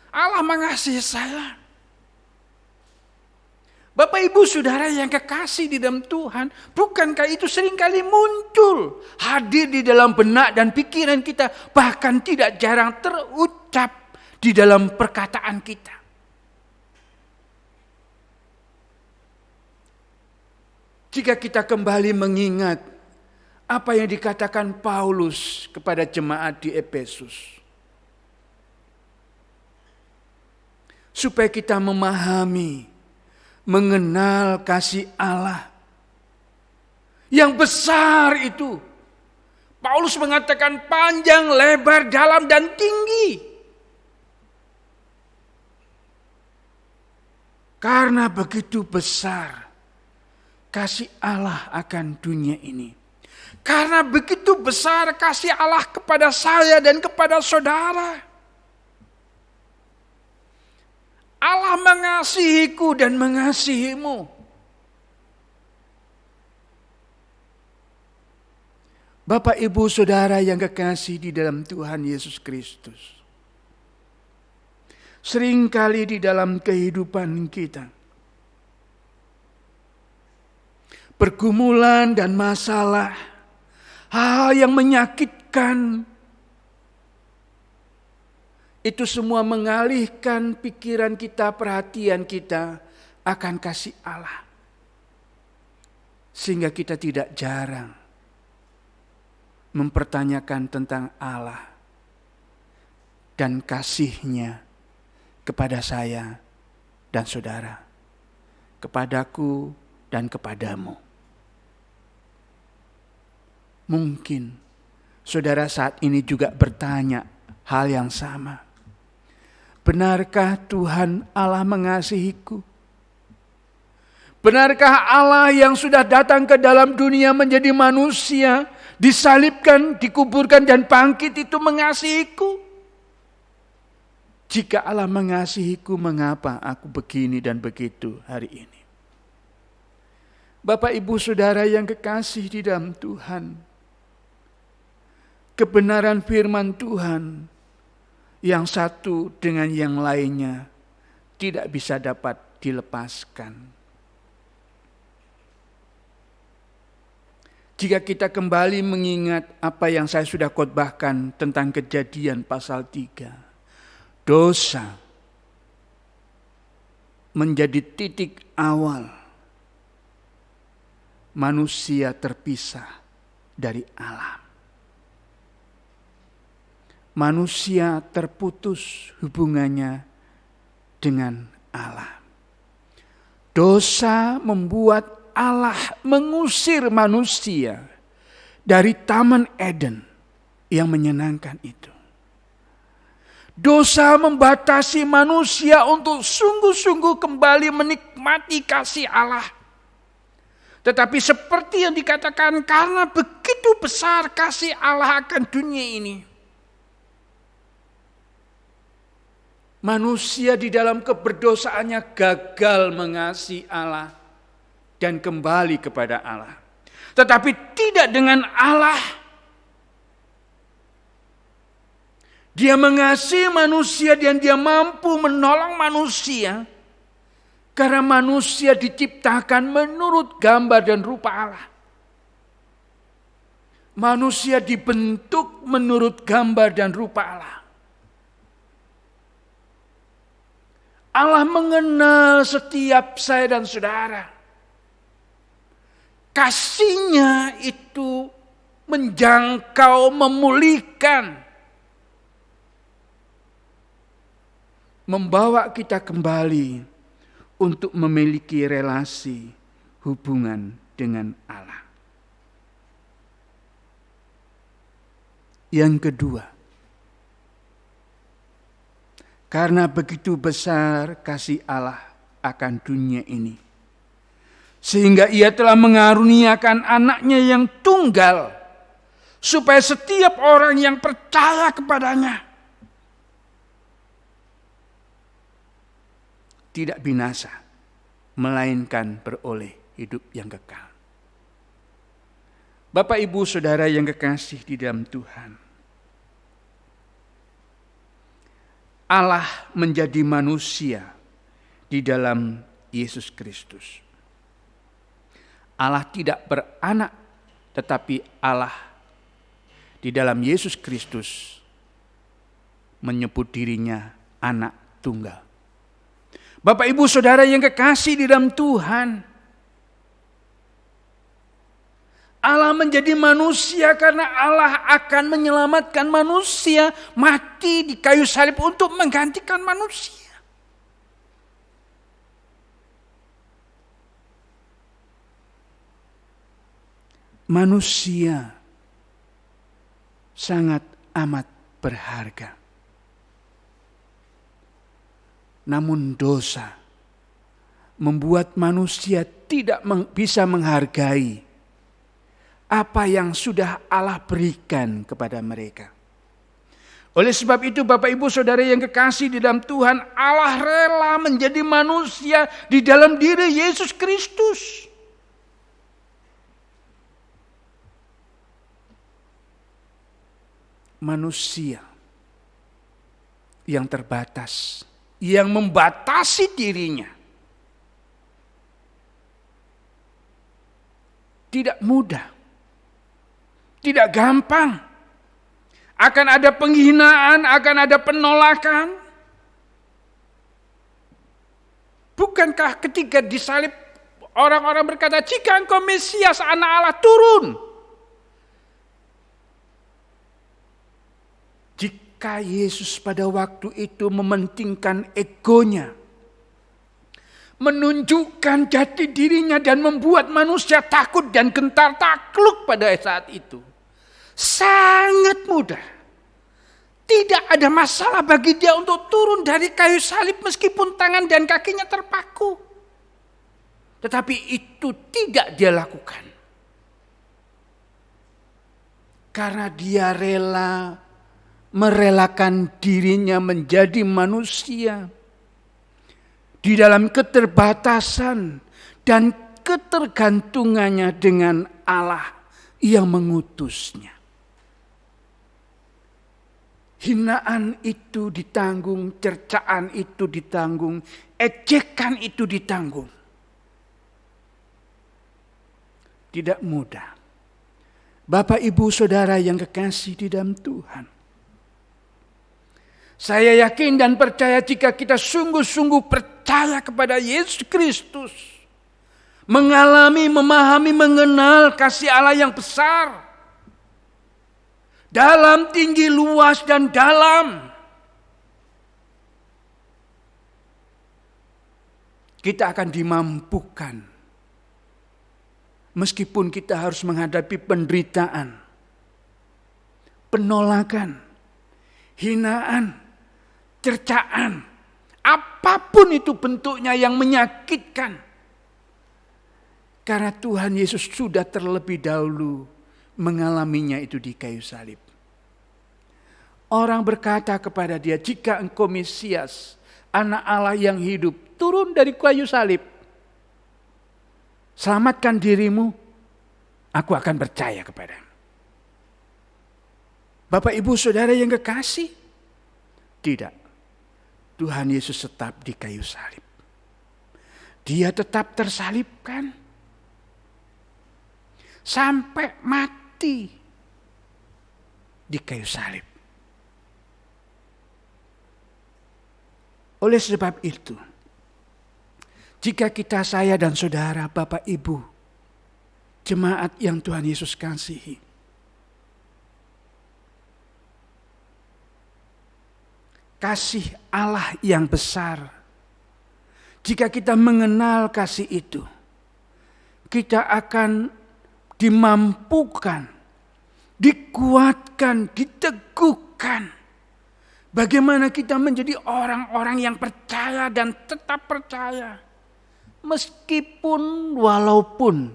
Allah mengasihi saya? Bapak, Ibu, Saudara yang kekasih di dalam Tuhan, bukankah itu seringkali muncul, hadir di dalam benak dan pikiran kita, bahkan tidak jarang terucap di dalam perkataan kita. Jika kita kembali mengingat apa yang dikatakan Paulus kepada jemaat di Efesus, supaya kita memahami, mengenal kasih Allah yang besar itu. Paulus mengatakan panjang, lebar, dalam, dan tinggi. Karena begitu besar kasih Allah akan dunia ini. Karena begitu besar kasih Allah kepada saya dan kepada saudara. Allah mengasihiku dan mengasihimu. Bapak, Ibu, Saudara yang kekasih di dalam Tuhan Yesus Kristus. Seringkali di dalam kehidupan kita, pergumulan dan masalah, hal yang menyakitkan, itu semua mengalihkan pikiran kita, perhatian kita akan kasih Allah. Sehingga kita tidak jarang mempertanyakan tentang Allah dan kasih-Nya kepada saya dan saudara, kepadaku dan kepadamu. Mungkin saudara saat ini juga bertanya hal yang sama. Benarkah Tuhan Allah mengasihiku? Benarkah Allah yang sudah datang ke dalam dunia menjadi manusia, disalibkan, dikuburkan dan bangkit itu mengasihiku? Jika Allah mengasihiku, mengapa aku begini dan begitu hari ini? Bapak, Ibu, Saudara yang kekasih di dalam Tuhan, kebenaran firman Tuhan yang satu dengan yang lainnya tidak bisa dapat dilepaskan. Jika kita kembali mengingat apa yang saya sudah khotbahkan tentang Kejadian pasal 3, dosa menjadi titik awal manusia terpisah dari alam. Manusia terputus hubungannya dengan Allah. Dosa membuat Allah mengusir manusia dari Taman Eden yang menyenangkan itu. Dosa membatasi manusia untuk sungguh-sungguh kembali menikmati kasih Allah. Tetapi seperti yang dikatakan, karena begitu besar kasih Allah akan dunia ini, manusia di dalam keberdosaannya gagal mengasihi Allah dan kembali kepada Allah. Tetapi tidak dengan Allah. Dia mengasihi manusia dan dia mampu menolong manusia. Karena manusia diciptakan menurut gambar dan rupa Allah. Manusia dibentuk menurut gambar dan rupa Allah. Allah mengenal setiap saya dan saudara. Kasih-Nya itu menjangkau, memulihkan, membawa kita kembali untuk memiliki relasi hubungan dengan Allah. Yang kedua, karena begitu besar kasih Allah akan dunia ini, sehingga Ia telah mengaruniakan anaknya yang tunggal, supaya setiap orang yang percaya kepadanya tidak binasa, melainkan beroleh hidup yang kekal. Bapak, Ibu, Saudara yang kekasih di dalam Tuhan, Allah menjadi manusia di dalam Yesus Kristus. Allah tidak beranak, tetapi Allah di dalam Yesus Kristus menyebut dirinya anak tunggal. Bapak, Ibu, Saudara yang kekasih di dalam Tuhan, Allah menjadi manusia karena Allah akan menyelamatkan manusia, mati di kayu salib untuk menggantikan manusia. Manusia sangat amat berharga. Namun dosa membuat manusia tidak bisa menghargai apa yang sudah Allah berikan kepada mereka. Oleh sebab itu, Bapak, Ibu, Saudara yang kekasih di dalam Tuhan, Allah rela menjadi manusia di dalam diri Yesus Kristus. manusia yang terbatas, yang membatasi dirinya. Tidak mudah, tidak gampang. Akan ada penghinaan, akan ada penolakan. Bukankah ketika disalib orang-orang berkata, jika engkau Mesias anak Allah turun. Jika Yesus pada waktu itu mementingkan egonya, menunjukkan jati dirinya dan membuat manusia takut dan gentar takluk pada saat itu. Sangat mudah. Tidak ada masalah bagi dia untuk turun dari kayu salib meskipun tangan dan kakinya terpaku. Tetapi itu tidak dia lakukan. Karena dia rela merelakan dirinya menjadi manusia. Di dalam keterbatasan dan ketergantungannya dengan Allah yang mengutusnya. Hinaan itu ditanggung, cercaan itu ditanggung, ejekan itu ditanggung. Tidak mudah. Bapak, Ibu, Saudara yang kekasih di dalam Tuhan. Saya yakin dan percaya jika kita sungguh-sungguh percaya kepada Yesus Kristus, mengalami, memahami, mengenal kasih Allah yang besar, dalam, tinggi, luas, dan dalam, kita akan dimampukan. Meskipun kita harus menghadapi penderitaan, penolakan, hinaan, cercaan, apapun itu bentuknya yang menyakitkan. Karena Tuhan Yesus sudah terlebih dahulu mengalaminya itu di kayu salib. Orang berkata kepada dia, jika engkau Mesias, anak Allah yang hidup, turun dari kayu salib. Selamatkan dirimu, aku akan percaya kepadamu. Bapak, Ibu, Saudara yang kekasih, tidak. Tuhan Yesus tetap di kayu salib. Dia tetap tersalibkan. Sampai mati di kayu salib. Oleh sebab itu, jika kita, saya dan saudara, Bapak, Ibu, jemaat yang Tuhan Yesus kasihi, kasih Allah yang besar, jika kita mengenal kasih itu, kita akan dimampukan, dikuatkan, diteguhkan. Bagaimana kita menjadi orang-orang yang percaya dan tetap percaya. Meskipun walaupun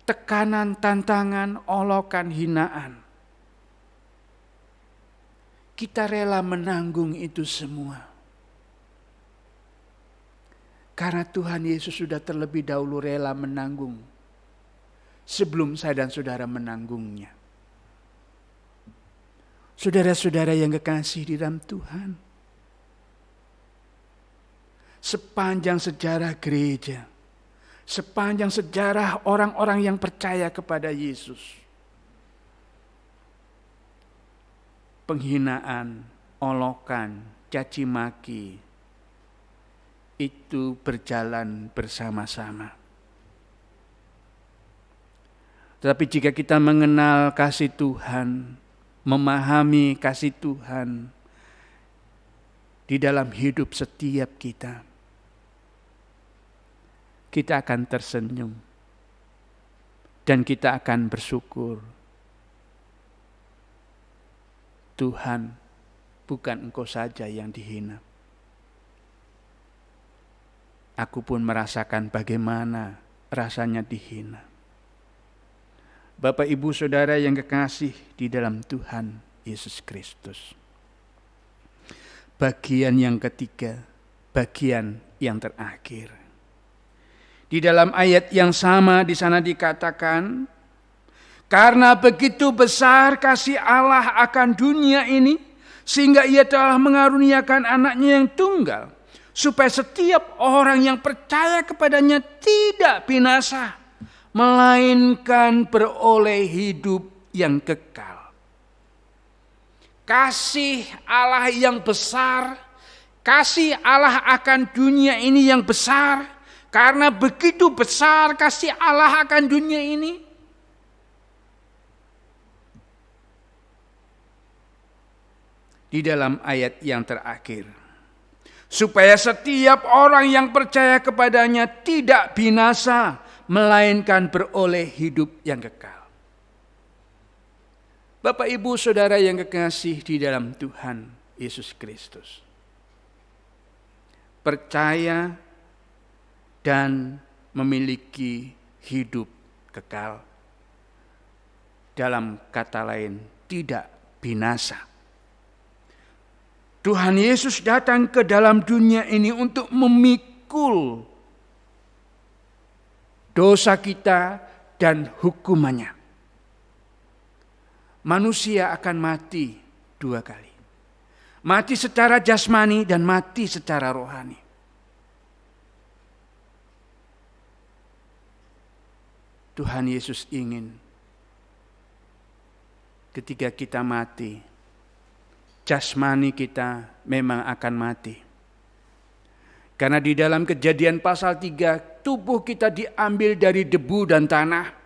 tekanan, tantangan, olokan, hinaan. Kita rela menanggung itu semua. Karena Tuhan Yesus sudah terlebih dahulu rela menanggung. Sebelum saya dan saudara menanggungnya. Saudara-saudara yang kekasih di dalam Tuhan. Sepanjang sejarah gereja. Sepanjang sejarah orang-orang yang percaya kepada Yesus. Penghinaan, olokan, caci maki. Itu berjalan bersama-sama. Tetapi jika kita mengenal kasih Tuhan, memahami kasih Tuhan di dalam hidup setiap kita, kita akan tersenyum dan kita akan bersyukur. Tuhan, bukan Engkau saja yang dihina. Aku pun merasakan bagaimana rasanya dihina. Bapak, Ibu, Saudara yang kekasih di dalam Tuhan Yesus Kristus. Bagian yang ketiga, bagian yang terakhir. Di dalam ayat yang sama di sana dikatakan, Karena begitu besar kasih Allah akan dunia ini, sehingga ia telah mengaruniakan anaknya yang tunggal, supaya setiap orang yang percaya kepadanya tidak binasa, melainkan beroleh hidup yang kekal. Kasih Allah yang besar, kasih Allah akan dunia ini yang besar, karena begitu besar kasih Allah akan dunia ini, di dalam ayat yang terakhir, supaya setiap orang yang percaya kepadanya tidak binasa, melainkan beroleh hidup yang kekal. Bapak, Ibu, Saudara yang kekasih di dalam Tuhan Yesus Kristus, percaya dan memiliki hidup kekal. Dalam kata lain, tidak binasa. Tuhan Yesus datang ke dalam dunia ini untuk memikul dosa kita dan hukumannya. Manusia akan mati 2 kali. Mati secara jasmani dan mati secara rohani. Tuhan Yesus ingin ketika kita mati, jasmani kita memang akan mati. Karena di dalam Kejadian pasal 3, tubuh kita diambil dari debu dan tanah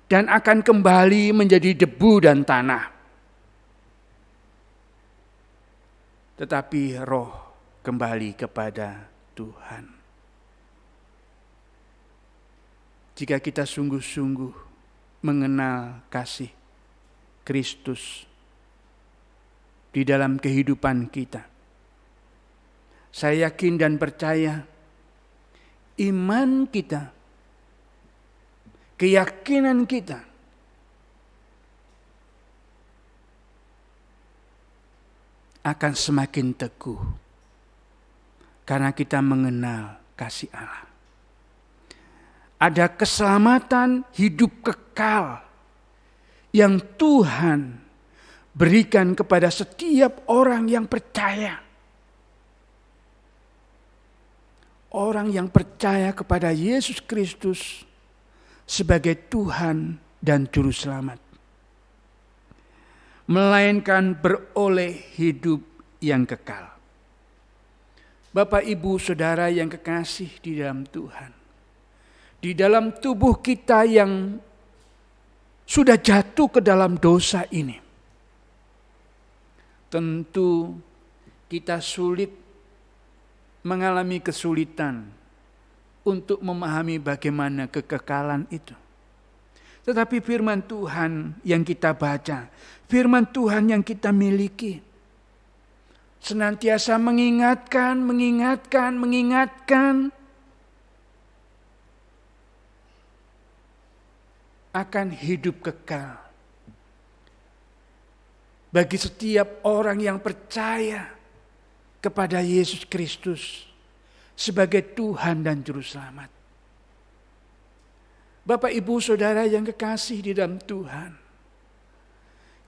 dan akan kembali menjadi debu dan tanah. Tetapi roh kembali kepada Tuhan. Jika kita sungguh-sungguh mengenal kasih Kristus di dalam kehidupan kita, saya yakin dan percaya iman kita, keyakinan kita akan semakin teguh karena kita mengenal kasih Allah. Ada keselamatan hidup kekal yang Tuhan berikan kepada setiap orang yang percaya. Orang yang percaya kepada Yesus Kristus sebagai Tuhan dan Juru Selamat. Melainkan beroleh hidup yang kekal. Bapak, Ibu, Saudara yang kekasih di dalam Tuhan. Di dalam tubuh kita yang sudah jatuh ke dalam dosa ini, tentu kita sulit mengalami kesulitan untuk memahami bagaimana kekekalan itu. Tetapi firman Tuhan yang kita baca, firman Tuhan yang kita miliki, senantiasa mengingatkan akan hidup kekal bagi setiap orang yang percaya kepada Yesus Kristus sebagai Tuhan dan Juru Selamat. Bapak, Ibu, Saudara yang kekasih di dalam Tuhan,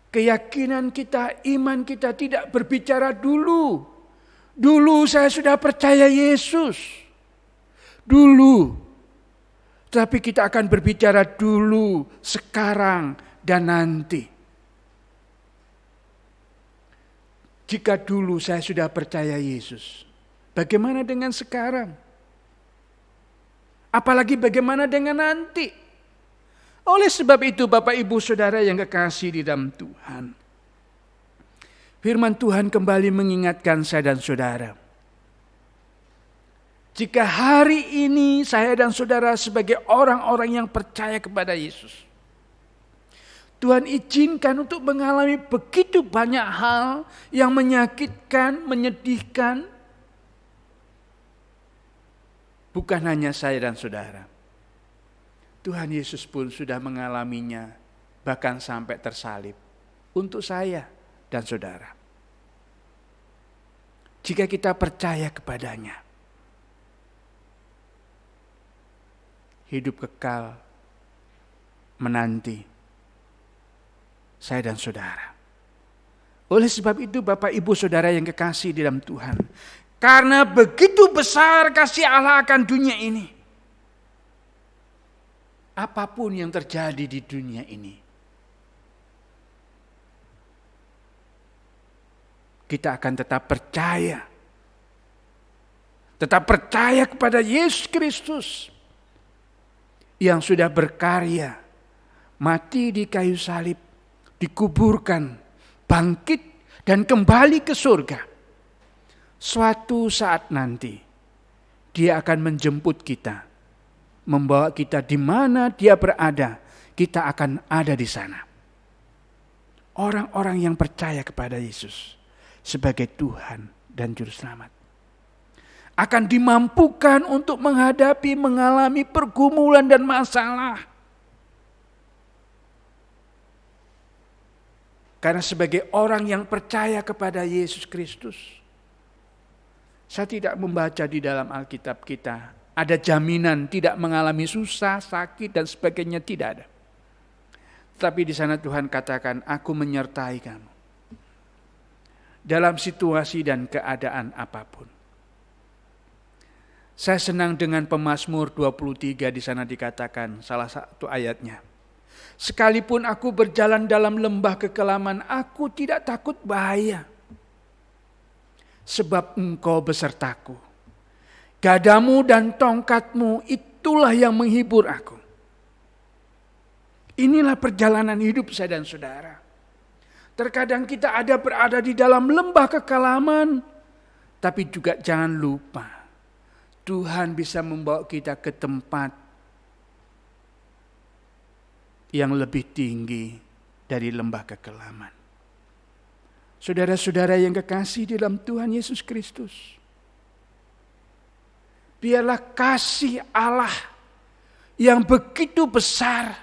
keyakinan kita, iman kita tidak berbicara dulu. Dulu saya sudah percaya Yesus. Dulu. Tapi kita akan berbicara dulu, sekarang, dan nanti. Jika dulu saya sudah percaya Yesus, bagaimana dengan sekarang? Apalagi bagaimana dengan nanti? Oleh sebab itu, Bapak, Ibu, Saudara yang kekasih di dalam Tuhan, firman Tuhan kembali mengingatkan saya dan saudara. Jika hari ini saya dan saudara sebagai orang-orang yang percaya kepada Yesus, Tuhan izinkan untuk mengalami begitu banyak hal yang menyakitkan, menyedihkan. Bukan hanya saya dan saudara. Tuhan Yesus pun sudah mengalaminya, bahkan sampai tersalib untuk saya dan saudara. Jika kita percaya kepadanya, hidup kekal menanti saya dan saudara. Oleh sebab itu Bapak Ibu Saudara yang kekasih di dalam Tuhan, karena begitu besar kasih Allah akan dunia ini, apapun yang terjadi di dunia ini, kita akan tetap percaya kepada Yesus Kristus yang sudah berkarya, mati di kayu salib, dikuburkan, bangkit dan kembali ke surga. Suatu saat nanti Dia akan menjemput kita, membawa kita di mana Dia berada, kita akan ada di sana. Orang-orang yang percaya kepada Yesus sebagai Tuhan dan Juru Selamat akan dimampukan untuk mengalami pergumulan dan masalah. Karena sebagai orang yang percaya kepada Yesus Kristus, saya tidak membaca di dalam Alkitab kita ada jaminan tidak mengalami susah, sakit dan sebagainya, tidak ada. Tapi di sana Tuhan katakan, aku menyertai kamu dalam situasi dan keadaan apapun. Saya senang dengan Pemazmur 23, di sana dikatakan salah satu ayatnya. Sekalipun aku berjalan dalam lembah kekelaman, aku tidak takut bahaya. Sebab Engkau besertaku. Gadamu dan tongkatmu itulah yang menghibur aku. Inilah perjalanan hidup saya dan saudara. Terkadang kita berada di dalam lembah kekelaman, tapi juga jangan lupa Tuhan bisa membawa kita ke tempat yang lebih tinggi dari lembah kekelaman. Saudara-saudara yang kekasih di dalam Tuhan Yesus Kristus, biarlah kasih Allah yang begitu besar,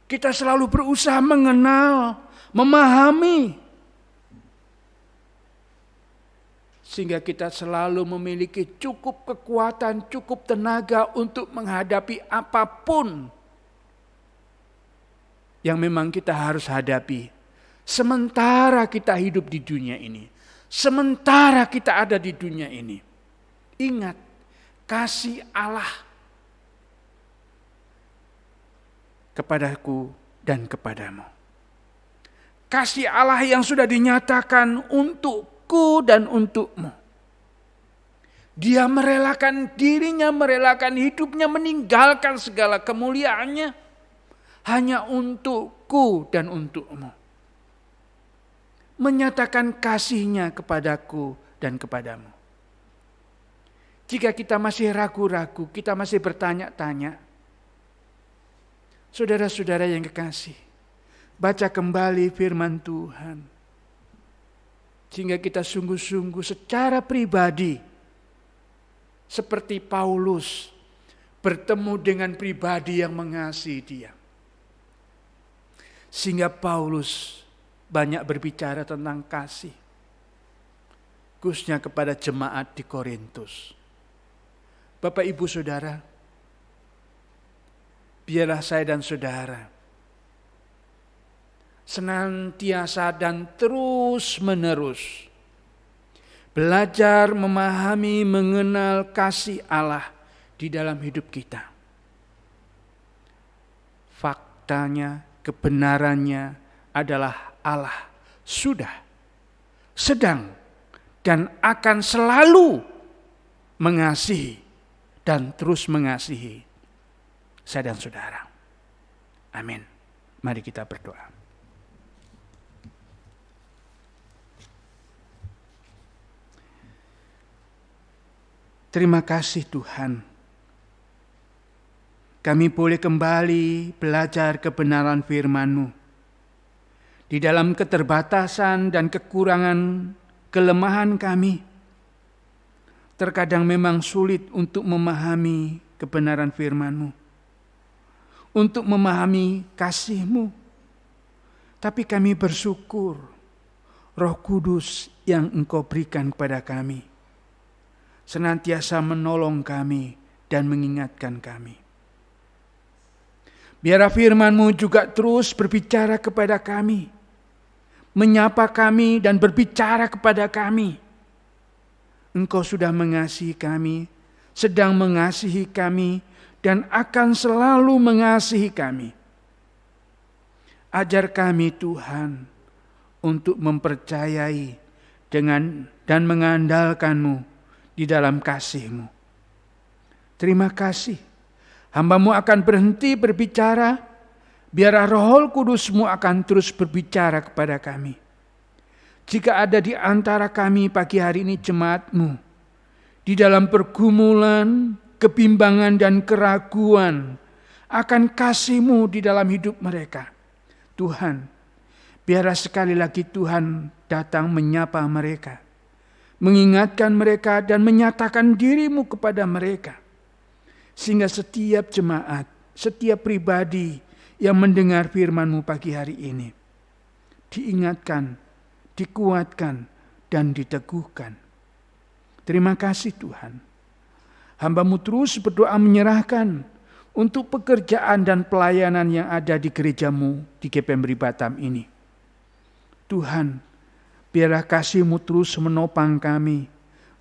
kita selalu berusaha mengenal, memahami, sehingga kita selalu memiliki cukup kekuatan, cukup tenaga untuk menghadapi apapun yang memang kita harus hadapi. Sementara kita hidup di dunia ini, sementara kita ada di dunia ini, ingat kasih Allah kepadaku dan kepadamu. Kasih Allah yang sudah dinyatakan untukku dan untukmu. Dia merelakan dirinya, merelakan hidupnya, meninggalkan segala kemuliaannya hanya untukku dan untukmu. Menyatakan kasihnya kepadaku dan kepadamu. Jika kita masih ragu-ragu, kita masih bertanya-tanya, saudara-saudara yang kekasih, baca kembali firman Tuhan. Sehingga kita sungguh-sungguh secara pribadi, seperti Paulus, bertemu dengan pribadi yang mengasihi dia. Sehingga Paulus banyak berbicara tentang kasih, khususnya kepada jemaat di Korintus. Bapak Ibu Saudara, biarlah saya dan saudara senantiasa dan terus menerus belajar memahami, mengenal kasih Allah di dalam hidup kita. Faktanya, kebenarannya adalah Allah sudah, sedang, dan akan selalu mengasihi dan terus mengasihi saya dan saudara. Amin. Mari kita berdoa. Terima kasih Tuhan. Kami boleh kembali belajar kebenaran firman-Mu. Di dalam keterbatasan dan kekurangan, kelemahan kami, terkadang memang sulit untuk memahami kebenaran firman-Mu, untuk memahami kasih-Mu. Tapi kami bersyukur Roh Kudus yang Engkau berikan kepada kami senantiasa menolong kami dan mengingatkan kami. Biarlah firman-Mu juga terus berbicara kepada kami, menyapa kami dan berbicara kepada kami. Engkau sudah mengasihi kami, sedang mengasihi kami, dan akan selalu mengasihi kami. Ajar kami Tuhan untuk mempercayai dan mengandalkan-Mu di dalam kasih-Mu. Terima kasih. Hamba-Mu akan berhenti berbicara, biarlah Roh Kudus-Mu akan terus berbicara kepada kami. Jika ada di antara kami pagi hari ini jemaat-Mu, di dalam pergumulan, kebimbangan dan keraguan akan kasih-Mu di dalam hidup mereka. Tuhan, biarlah sekali lagi Tuhan datang menyapa mereka, mengingatkan mereka dan menyatakan diri-Mu kepada mereka. Sehingga setiap jemaat, setiap pribadi yang mendengar firman-Mu pagi hari ini diingatkan, dikuatkan, dan diteguhkan. Terima kasih Tuhan. Hamba-Mu terus berdoa menyerahkan untuk pekerjaan dan pelayanan yang ada di gereja-Mu di GPM Batam ini. Tuhan, biarlah kasih-Mu terus menopang kami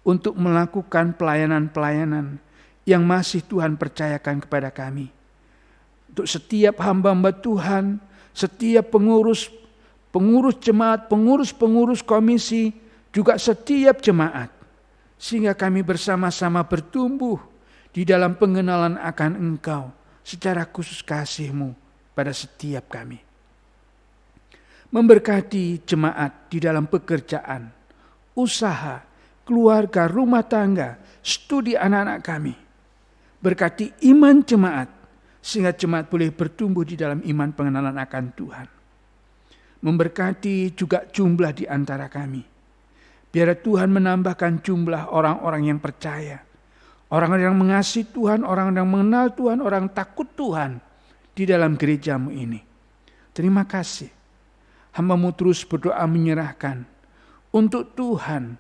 untuk melakukan pelayanan-pelayanan yang masih Tuhan percayakan kepada kami. Untuk setiap hamba-hamba Tuhan, setiap pengurus jemaat, pengurus komisi, juga setiap jemaat. Sehingga kami bersama-sama bertumbuh di dalam pengenalan akan Engkau secara khusus kasih-Mu pada setiap kami. Memberkati jemaat di dalam pekerjaan, usaha, keluarga, rumah tangga, studi anak-anak kami. Berkati iman jemaat, sehingga jemaat boleh bertumbuh di dalam iman pengenalan akan Tuhan. Memberkati juga jumlah di antara kami. Biar Tuhan menambahkan jumlah orang-orang yang percaya. Orang yang mengasihi Tuhan, orang yang mengenal Tuhan, orang takut Tuhan di dalam gereja-Mu ini. Terima kasih. Hamba-Mu terus berdoa menyerahkan untuk Tuhan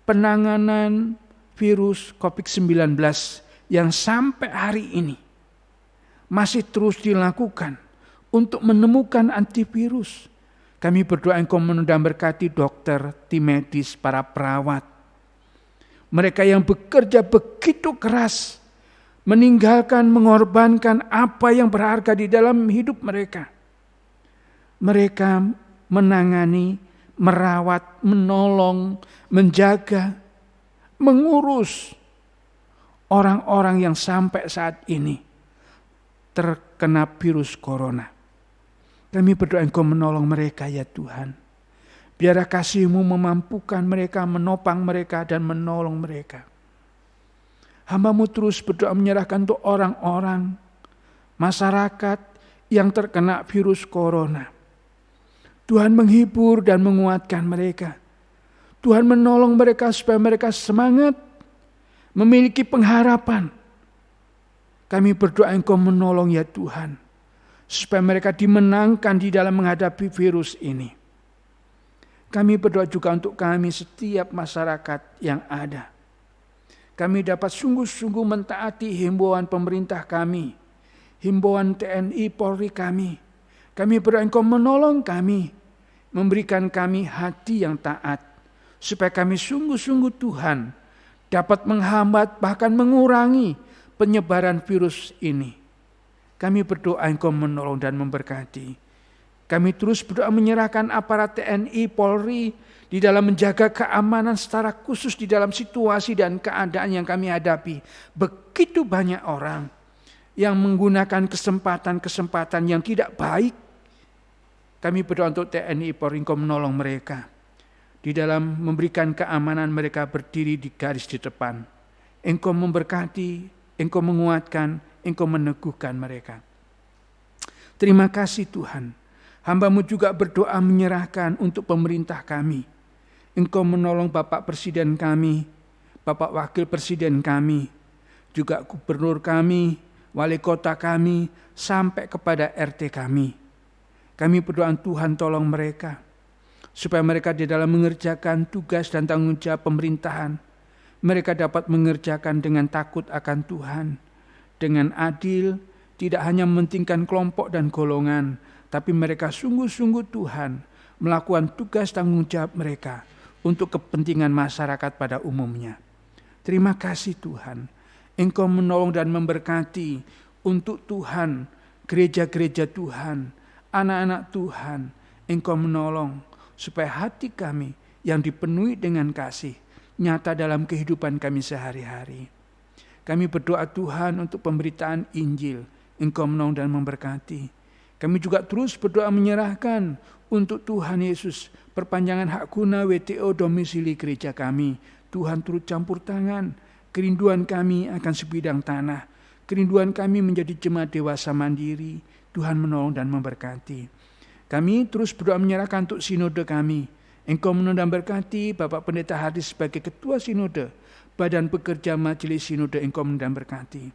penanganan virus COVID-19 yang sampai hari ini masih terus dilakukan untuk menemukan antivirus. Kami berdoa Engkau menundang berkati dokter, tim medis, para perawat. Mereka yang bekerja begitu keras, meninggalkan, mengorbankan apa yang berharga di dalam hidup mereka. Mereka menangani, merawat, menolong, menjaga, mengurus orang-orang yang sampai saat ini terkena virus corona. Kami berdoa Engkau menolong mereka ya Tuhan. Biarlah kasih-Mu memampukan mereka, menopang mereka dan menolong mereka. Hamba-Mu terus berdoa menyerahkan untuk orang-orang, masyarakat yang terkena virus corona. Tuhan menghibur dan menguatkan mereka. Tuhan menolong mereka supaya mereka semangat, memiliki pengharapan. Kami berdoa Engkau menolong ya Tuhan, supaya mereka dimenangkan di dalam menghadapi virus ini. Kami berdoa juga untuk kami setiap masyarakat yang ada. Kami dapat sungguh-sungguh mentaati himbauan pemerintah kami, himbauan TNI Polri kami. Kami berdoa Engkau menolong kami, memberikan kami hati yang taat, supaya kami sungguh-sungguh Tuhan dapat menghambat bahkan mengurangi penyebaran virus ini. Kami berdoa Engkau menolong dan memberkati. Kami terus berdoa menyerahkan aparat TNI, Polri di dalam menjaga keamanan secara khusus di dalam situasi dan keadaan yang kami hadapi. Begitu banyak orang yang menggunakan kesempatan-kesempatan yang tidak baik. Kami berdoa untuk TNI, Polri, Engkau menolong mereka. Di dalam memberikan keamanan mereka berdiri di garis di depan. Engkau memberkati, Engkau menguatkan, Engkau meneguhkan mereka. Terima kasih Tuhan. Hamba-Mu juga berdoa menyerahkan untuk pemerintah kami. Engkau menolong Bapak Presiden kami, Bapak Wakil Presiden kami, juga Gubernur kami, Wali Kota kami, sampai kepada RT kami. Kami berdoa Tuhan tolong mereka, supaya mereka di dalam mengerjakan tugas dan tanggung jawab pemerintahan, mereka dapat mengerjakan dengan takut akan Tuhan, dengan adil,
tidak hanya mementingkan kelompok dan golongan, tapi mereka sungguh-sungguh Tuhan melakukan tugas tanggung jawab mereka untuk kepentingan masyarakat pada umumnya. Terima kasih Tuhan, Engkau menolong dan memberkati untuk Tuhan, gereja-gereja Tuhan, anak-anak Tuhan. Engkau menolong supaya hati kami yang dipenuhi dengan kasih nyata dalam kehidupan kami sehari-hari. Kami berdoa Tuhan untuk pemberitaan Injil, Engkau menolong dan memberkati. Kami juga terus berdoa menyerahkan untuk Tuhan Yesus perpanjangan hak guna WTO domisili gereja kami. Tuhan turut campur tangan, kerinduan kami akan sebidang tanah, kerinduan kami menjadi jemaat dewasa mandiri. Tuhan menolong dan memberkati. Kami terus berdoa menyerahkan untuk sinode kami. Engkau menolong dan berkati Bapak Pendeta Hardi sebagai ketua sinode, badan pekerja majelis sinode. Engkau menolong dan berkati.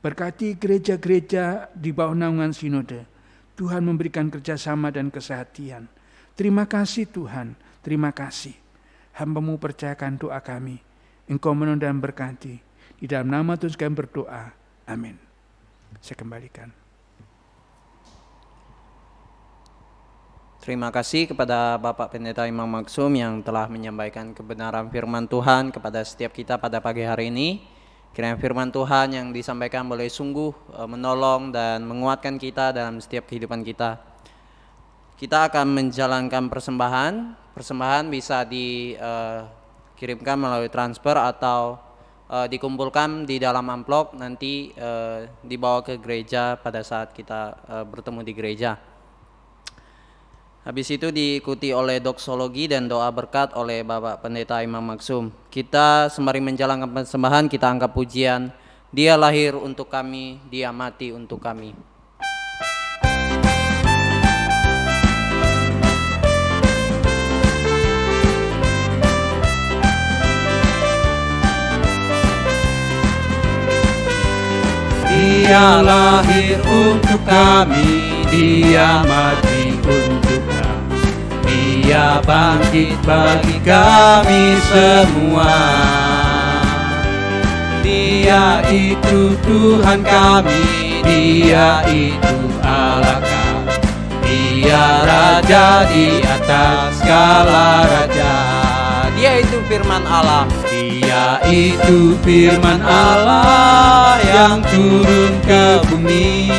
Berkati gereja-gereja di bawah naungan sinode. Tuhan memberikan kerjasama dan kesehatian. Terima kasih Tuhan, terima kasih. Hamba-Mu percayakan doa kami. Engkau menolong dan berkati. Di dalam nama Tuhan kami berdoa. Amin. Saya kembalikan.
Terima kasih kepada Bapak Pendeta Imam Maksum yang telah menyampaikan kebenaran firman Tuhan kepada setiap kita pada pagi hari ini. Kiranya firman Tuhan yang disampaikan boleh sungguh menolong dan menguatkan kita dalam setiap kehidupan kita. Kita akan menjalankan persembahan. Persembahan bisa dikirimkan melalui transfer atau dikumpulkan di dalam amplop, nanti dibawa ke gereja pada saat kita bertemu di gereja. Habis itu diikuti oleh doksologi dan doa berkat oleh Bapak Pendeta Imam Maksum. Kita sembari menjalankan persembahan, kita angkat pujian. Dia lahir untuk kami, Dia mati untuk kami.
Dia lahir untuk kami, Dia mati untuk kami, Dia bangkit bagi kami semua. Dia itu Tuhan kami, Dia itu Allah kami, Dia Raja di atas segala raja.
Dia itu firman Allah.
Dia itu firman Allah yang turun ke bumi,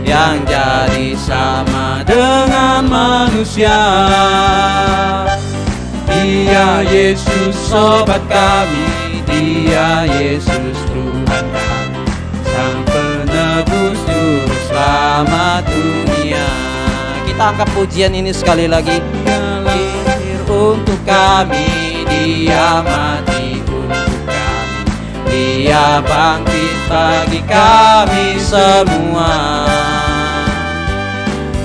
yang jadi sama dengan manusia. Dia Yesus sobat kami, Dia Yesus Tuhan kami, Sang penebus juru selamat dunia.
Kita angkat pujian ini sekali lagi.
Dia lahir untuk kami, Dia mati untuk kami, Dia bangkit bagi kami semua.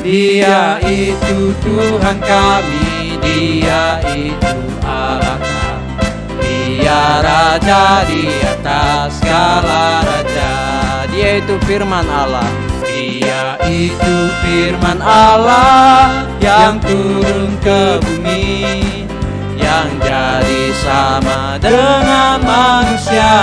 Dia itu Tuhan kami, Dia itu Allah kami, Dia Raja di atas segala raja.
Dia itu firman Allah.
Dia itu firman Allah yang turun ke bumi, yang jadi sama dengan manusia.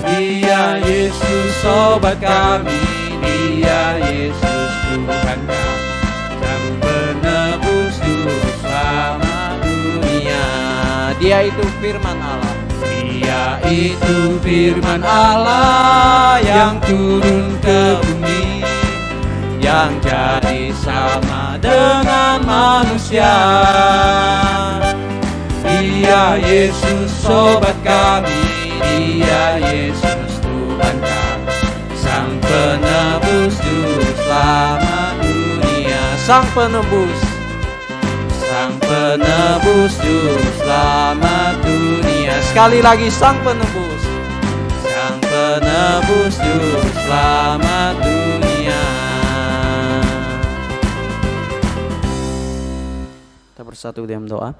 Dia Yesus sobat kami, Dia Yesus Tuhan kami, Sang penebus juru selamat dunia.
Dia itu firman Allah.
Dia itu firman Allah yang turun ke bumi, yang jadi sama dengan manusia. Dia Yesus sobat kami, Dia Yesus Tuhan kami, Sang penebus juru selamat dunia.
Sang penebus,
Sang penebus juru selamat dunia.
sekali lagi Sang penebus.
Sang penebus juru selamat dunia.
Kita bersatu dalam doa.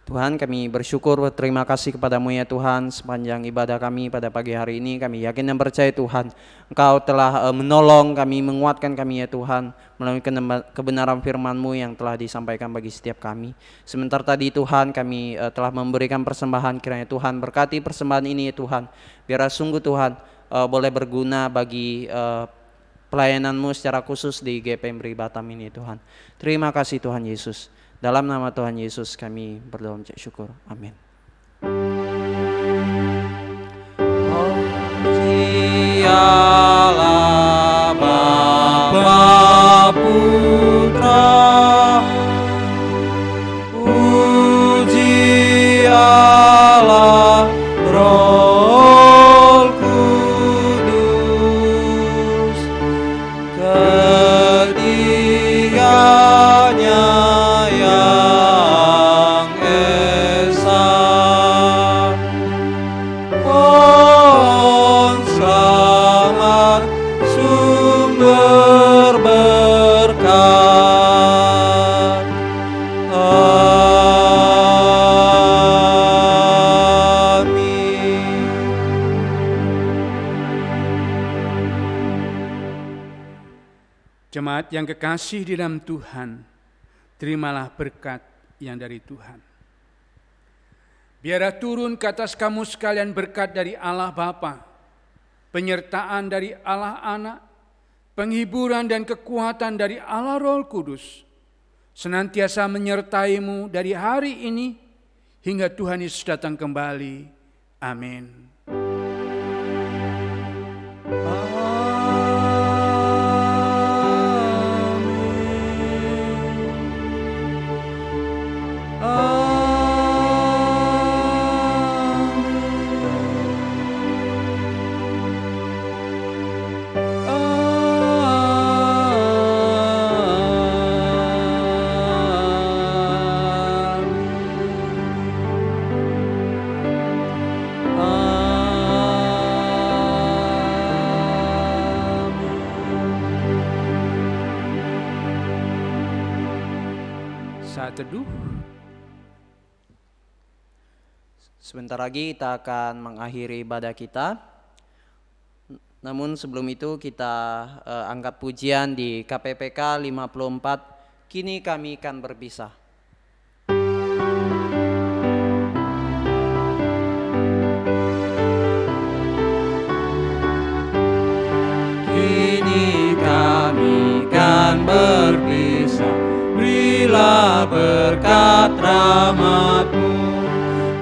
Tuhan, kami bersyukur, berterima kasih kepadamu ya Tuhan. Sepanjang ibadah kami pada pagi hari ini, kami yakin dan percaya Tuhan, Engkau telah menolong kami, menguatkan kami ya Tuhan, melalui kebenaran firman-Mu yang telah disampaikan bagi setiap kami. Sebentar tadi Tuhan, kami telah memberikan persembahan, kiranya Tuhan berkati persembahan ini ya Tuhan. Biar sungguh Tuhan, boleh berguna bagi pelayanan-Mu secara khusus di GPMRI Batam ini Tuhan. Terima kasih Tuhan Yesus. Dalam nama Tuhan Yesus kami berdoa mencap syukur. Amin.
Dialah Bapa Putra, puji Allah Roh Kudus, ketiganya yang esa. Pohon selamat sumber berkat. Amin.
Jemaat yang kekasih di dalam Tuhan, terimalah berkat yang dari Tuhan. Biarlah turun ke atas kamu sekalian berkat dari Allah Bapa, penyertaan dari Allah Anak, penghiburan dan kekuatan dari Allah Roh Kudus, senantiasa menyertaimu dari hari ini hingga Tuhan Yesus datang kembali. Amin. Saat teduh.
Sebentar lagi kita akan mengakhiri ibadah kita. Namun sebelum itu kita angkat pujian di KPPK 54, Kini Kami Kan Berpisah.
Kini kami kan berpisah, berilah berkat rahmat-Mu,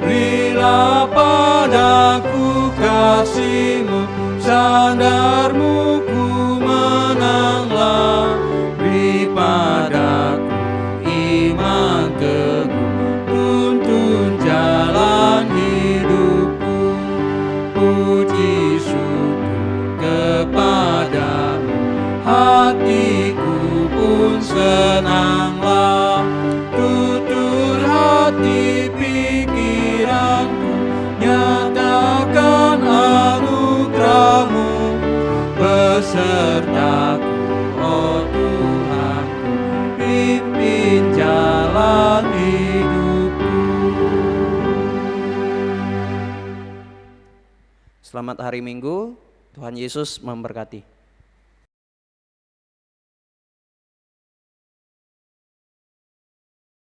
berilah padaku kasih-Mu, sandarmu ku menanglah, beri padaku iman teguh, tuntun jalan hidupku, puji syukur kepadamu, hatiku pun senanglah, tutur hati pikiranku, nyatakan anugerah-Mu besertaku, oh Tuhanku, pimpin jalan hidupku.
Selamat hari Minggu, Tuhan Yesus memberkati.